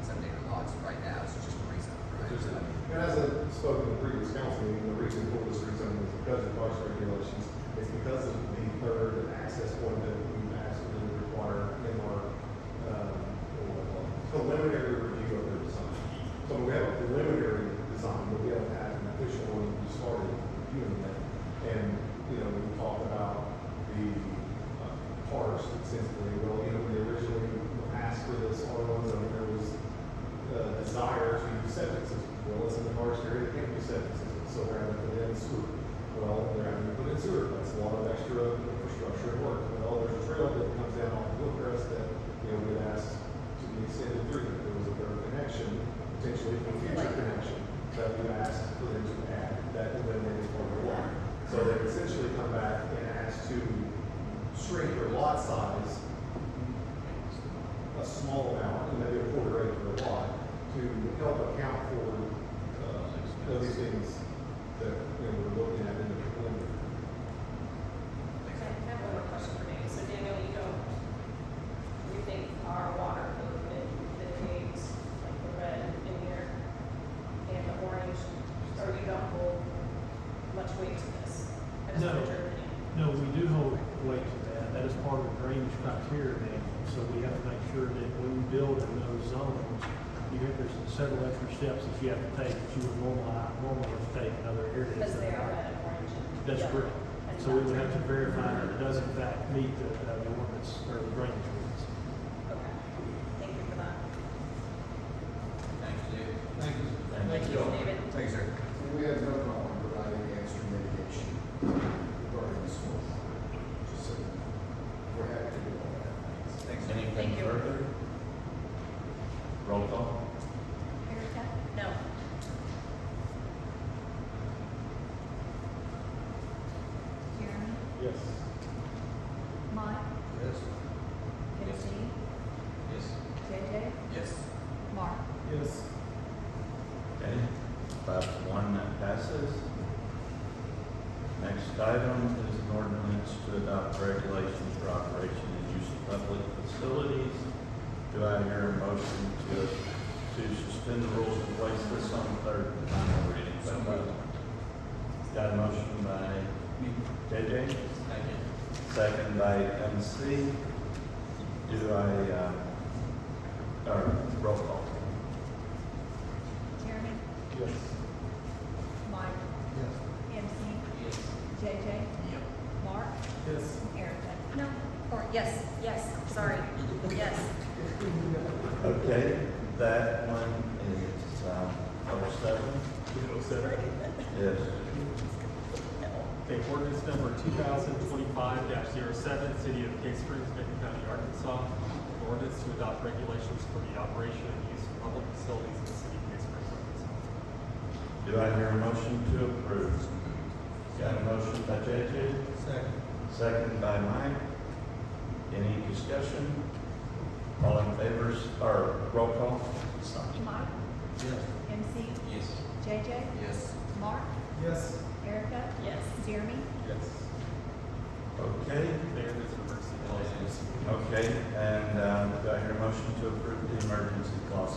some neighbor lots right now, it's just a rezone, right? Just- So- And as I spoke in the previous council meeting, the reason for this rezone is because of parks regulations. It's because of the third access point that we've asked them to require in our, preliminary review of the design. So we have a preliminary design, but we haven't had an official one, we started reviewing that. And, we talked about the, parks extensively. Well, when they originally asked for this R1 zone, there was desire to use septic systems. Well, it's in the forest area, it can't be septic systems, so they're having to put in sewer. Well, they're having to put in sewer, that's a lot of extra infrastructure and work. Well, there's a trail that comes down off of Hillcrest that, we had asked to be extended through. There was a third connection, potentially a future connection, that we asked for them to add, that eliminated part of the water. So they essentially come back and ask to shrink their lot size a small amount, maybe a quarter acre a lot, to help account for, these things that, we're looking at in the preliminary. Okay, I have one more question for Daniel. So Daniel, you think our water code mitigates like the red in here and the orange, or you don't hold much weight to this? I just No. want your opinion. No, we do hold weight to that. That is part of the drainage criteria manual. So we have to make sure that when you build in those zones, there's several extra steps that you have to take that you would normally have to take in other areas. Because they are red and orange. and That's yellow correct. and So we would not- have to verify that it does in fact meet the ordinance or the drainage rules. Okay, thank you for that. Thank you, David. Thank you. Thank you, David. Thank you, sir. And we have no problem providing extra mitigation regarding the smoke. Just so you know, we're happy to do all that. Thanks. Anything Thank you. further? Roll call. Erica, No. Jeremy, Yes. Mike, Yes. MC, Yes. JJ, Yes. Mark. Yes. Okay, 5-1, that passes. Next item is an ordinance to adopt regulations for operation and use of public facilities. Do I hear a motion to suspend the rules and place this on third and final reading? So moved. Got a motion by JJ, Second. second by MC. Do I, or roll call? Jeremy, Yes. Mike, Yes. MC, Yes. JJ, Yep. Mark, Yes. Erica. No. Or, yes, sorry, yes. Okay, that one is, 07. Yes. Okay, ordinance number 2025-07, City of Cave Springs, Benton County, Arkansas. An ordinance to adopt regulations for the operation and use of public facilities in the City of Cave Springs, Arkansas. Do I hear a motion to approve? Got a motion by JJ, Second. second by Mike. Any discussion? All in favor, or roll call? Mike, Yes. MC, Yes. JJ, Yes. Mark, Yes. Erica, Yes. Jeremy, Yes. Okay, Mayor, this is emergency clause. okay, and, do I hear a motion to approve the emergency clause?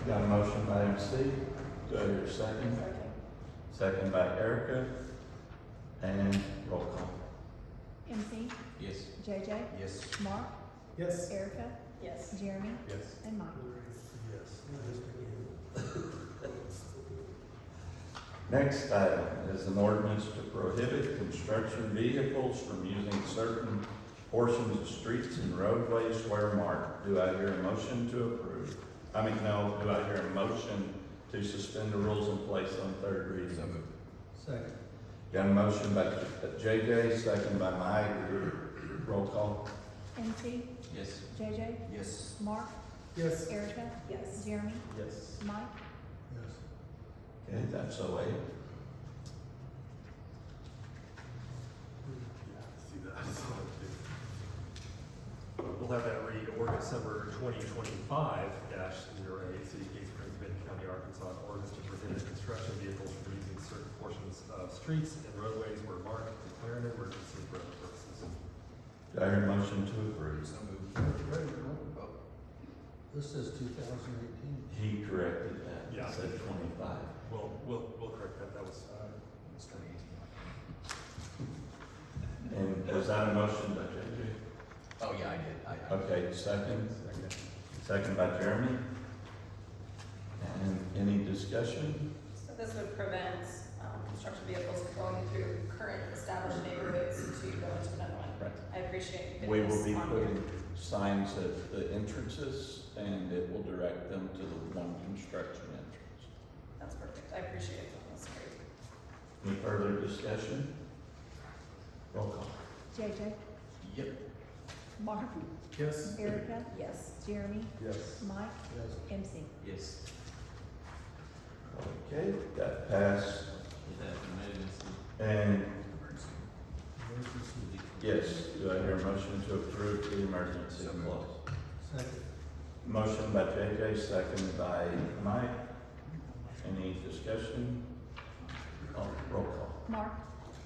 Got a motion by MC, do I hear a second? Second by Erica, and roll call. MC, Yes. JJ, Yes. Mark, Yes. Erica, Yes. Jeremy, Yes. and Mike. Yes. Next item is an ordinance to prohibit construction vehicles from using certain portions of streets and roadways where marked. Do I hear a motion to approve? Do I hear a motion to suspend the rules and place on third reading? So moved. Second. Got a motion by JJ, second by Mike. Roll call. MC, Yes. JJ, Yes. Mark, Yes. Erica, Yes. Jeremy, Yes. Mike. Yes. Okay, that's 08. See that. We'll have that read ordinance number 2025-08, City of Cave Springs, Benton County, Arkansas, an ordinance to prohibit construction vehicles from using certain portions of streets and roadways where marked, declare an emergency for other purposes. Do I hear a motion to approve? So moved. This is 2018. He corrected that. He Yeah. said 25. We'll correct that. That was, It's 2018. And was that a motion by JJ? Oh, yeah, I did. I Okay, second? Second by Jeremy. And any discussion? So this would prevent, construction vehicles from going through current established neighborhoods to go into another one. Right. I appreciate you We getting will this be on here. putting signs at the entrances, and it will direct them to the one construction entrance. That's perfect, I appreciate it, that's great. Any further discussion? Roll call. JJ, Yep. Mark, Yes. Erica, Yes. Jeremy, Yes. Mike, Yes. MC. Yes. Okay, that passed. Is that emergency? And Emergency. Emergency. yes, do I hear a motion to approve the emergency So moved. clause? Second. Motion by JJ, second by Mike. Any discussion? Roll call. Mark,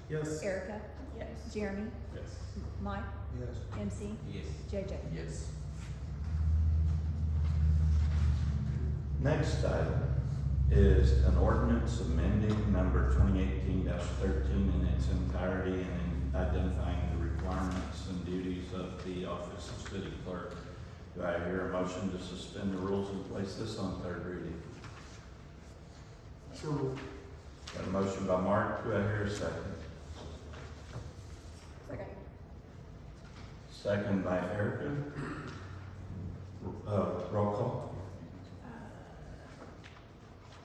Yes. Erica, Yes. Jeremy, yes. Mike, Yes. MC, Yes. JJ. Yes. Next item is an ordinance amending number 2018-13 in its entirety and identifying the requirements and duties of the office of city clerk. Do I hear a motion to suspend the rules and place this on third reading? So moved. Got a motion by Mark, do I hear a second? Second. Second by Erica. Roll call.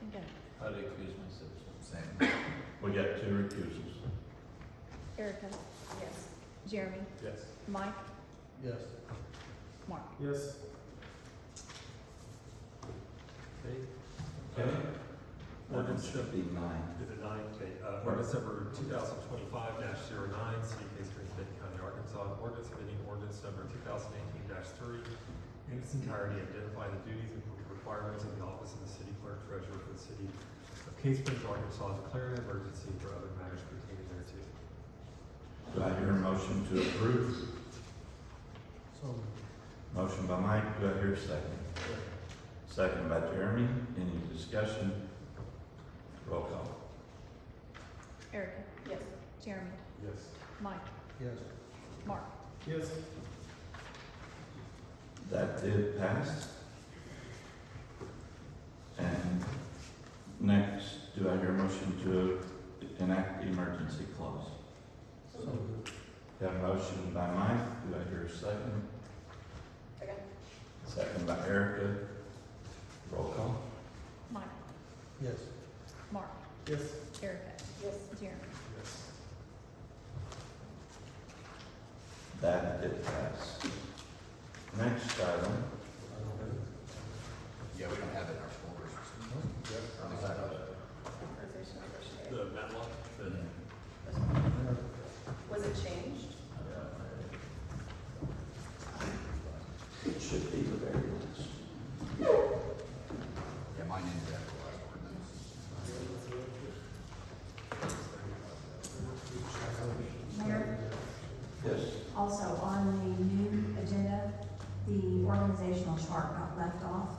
Okay. I recuse myself. Same. We got two recusals. Erica, Yes. Jeremy, Yes. Mike, Yes. Mark. Yes. Okay. Ordinance should be 9. Is it 9? Okay, ordinance number 2025-09, City of Case Springs, Benton County, Arkansas, ordinance amending ordinance number 2018-3 in its entirety, identifying the duties and requirements of the office of the city clerk treasurer for the city of Case Springs, Arkansas, declaring an emergency for other matters pertaining thereto. Do I hear a motion to approve? So moved. Motion by Mike, do I hear a second? Second by Jeremy, any discussion? Roll call. Erica, Yes. Jeremy, Yes. Mike, Yes. Mark. Yes. That did pass. And next, do I hear a motion to enact the emergency clause? So moved. Got a motion by Mike, do I hear a second? Second. Second by Erica. Roll call. Mike, Yes. Mark, Yes. Erica, Yes. Jeremy. Yes. That did pass. Next item. Yeah, we don't have it in our folders. Or is that Authorization of first reading. The Matlock, Was it changed? It should be the very last. Yeah, mine ended after the last ordinance. Mayor, Yes. also on the new agenda, the organizational chart got left off.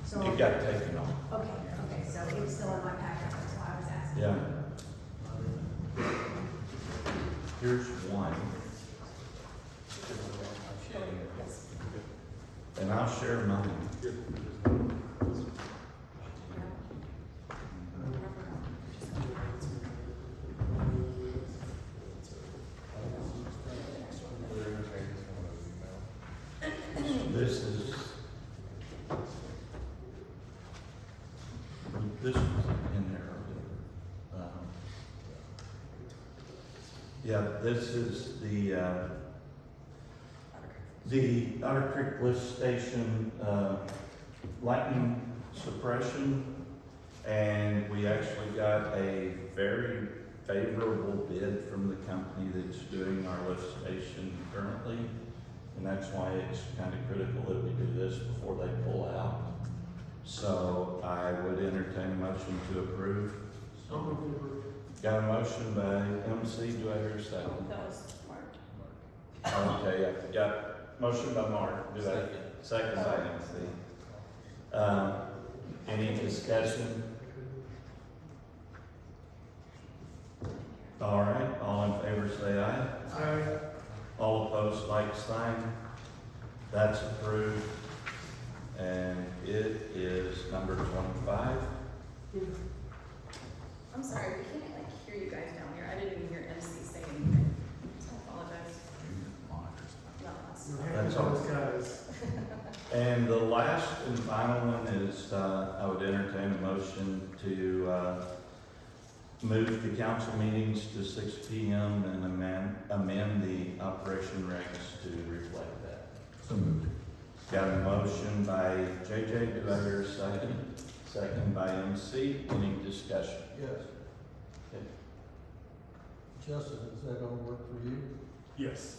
So, It got taken off. okay, so it's still in my packet, that's why I was asking. Yeah. Here's one, Yes. and I'll share mine. This was in there earlier. Yeah, this is the Otter Creek Lift Station, lightning suppression. And we actually got a very favorable bid from the company that's doing our lift station currently. And that's why it's kind of critical that we do this before they pull out. So I would entertain a motion to approve. Got a motion by MC, do I hear a second? That was Mark. Okay, I got motion by Mark, do I? Second by MC. Any discussion? All right, all in favor say aye. Aye. All opposed, like sign. That's approved. And it is number 25. I'm sorry, we can't like hear you guys down here. I didn't even hear MC say anything. So I apologize. Monitors. Not us. That's all. Those guys. And the last and final one is, I would entertain a motion to, move the council meetings to 6 p.m. and amend the operation regs to reflect that. So moved. Got a motion by JJ, do I hear a second? Second by MC, any discussion? Yes. Okay. Justin, is that gonna work for you? Yes.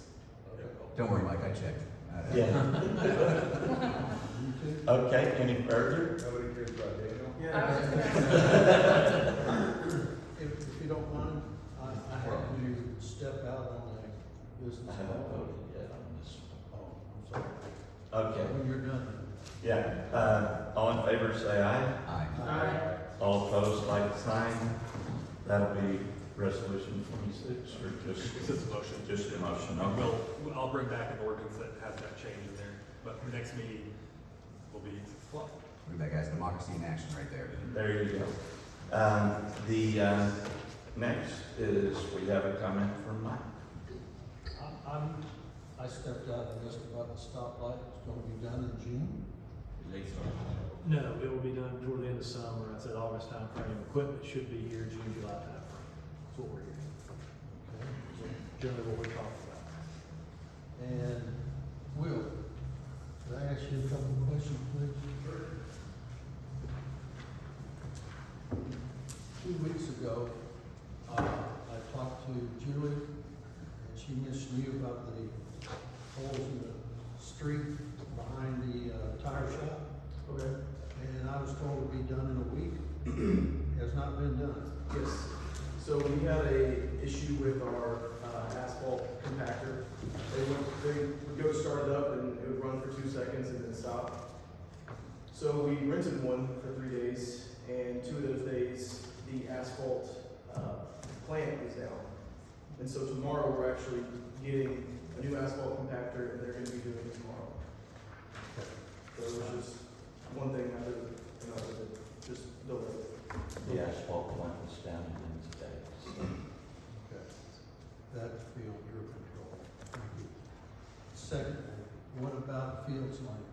Don't worry, Mike, I checked. Yeah. You too? Okay, any further? Nobody cares about Daniel? I was just gonna If you don't mind, I have to step out on a business I haven't call. voted yet on this. Oh, I'm sorry. Okay, When you're done. yeah, all in favor say aye. Aye. All opposed, like sign. That'll be resolution 26, or just, This is a motion. just a motion, okay? I'll bring back an ordinance that has that change in there, but the next meeting will be 6 o'clock. Look at that, guys, democracy in action right there. There you go. Next is, we have a comment from Mike. I stepped out and asked about the stoplight, it's gonna be done in June. Late start. No, it will be done toward the end of summer. I said August timeframe. Equipment should be here June, July timeframe. That's what we're hearing. Okay. So generally what we're talking about. And Will, could I ask you a couple of questions, please? 2 weeks ago, I talked to Julie, and she mentioned you about the holes in the street behind the tire shop. Okay. And I was told it'd be done in a week. Has not been done. Yes. So we had a issue with our asphalt compactor. They would go start it up and it would run for 2 seconds and then stop. So we rented one for 3 days, and 2 of those days the asphalt plant is down. And so tomorrow we're actually getting a new asphalt compactor, and they're going to be doing it tomorrow. So it was just one thing after another that just delayed. The asphalt plant was down in today. Okay. That'd be on your control. Thank you. Secondly, what about Fields Lane?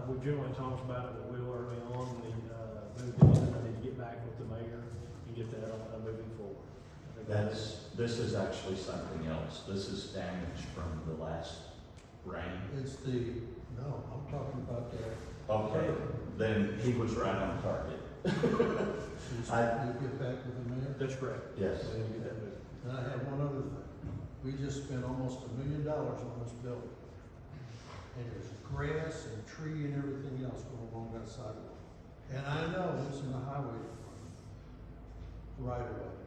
We've generally talked about it, but we were early on, we, moved in, I need to get back with the mayor and get that on, moving forward. I think This is actually something else. This is damage from the last rain. It's no, I'm talking about that. Okay, then he was right on target. You get back with the mayor? That's correct. Yes. So we'll get that moving. And I have one other thing. We just spent almost $1 million on this building. And there's grass and tree and everything else going along that sidewalk. And I know it's in the highway right away.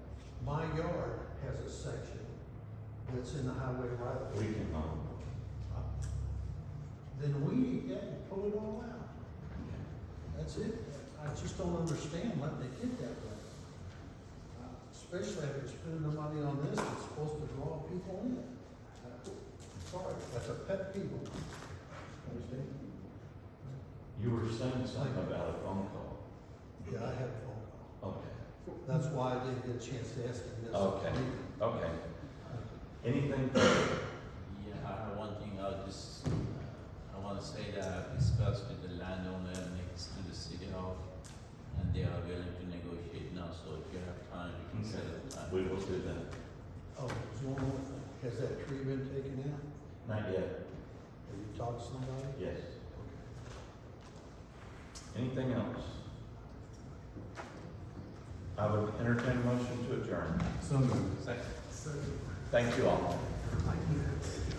My yard has a section that's in the highway right away. We can, Then we had to pull it all out. That's it. I just don't understand letting it get that way. Especially after spending the money on this, it's supposed to draw people in. Sorry, that's a pet peeve. Understand? you were saying something about a phone call. Yeah, I had a phone call. Okay, That's why I didn't get a chance to ask him this. Okay. okay. Anything? Yeah, I have one thing, I wanna say that I've discussed with the landowner next to the city hall, and they are willing to negotiate now, so if you have time, we can set a time. We will do that. Oh, there's one more thing. Has that tree been taken out? Not yet. Have you talked to somebody? Yes. Anything else? I would entertain a motion to adjourn. So moved. Thank you all. Thank you.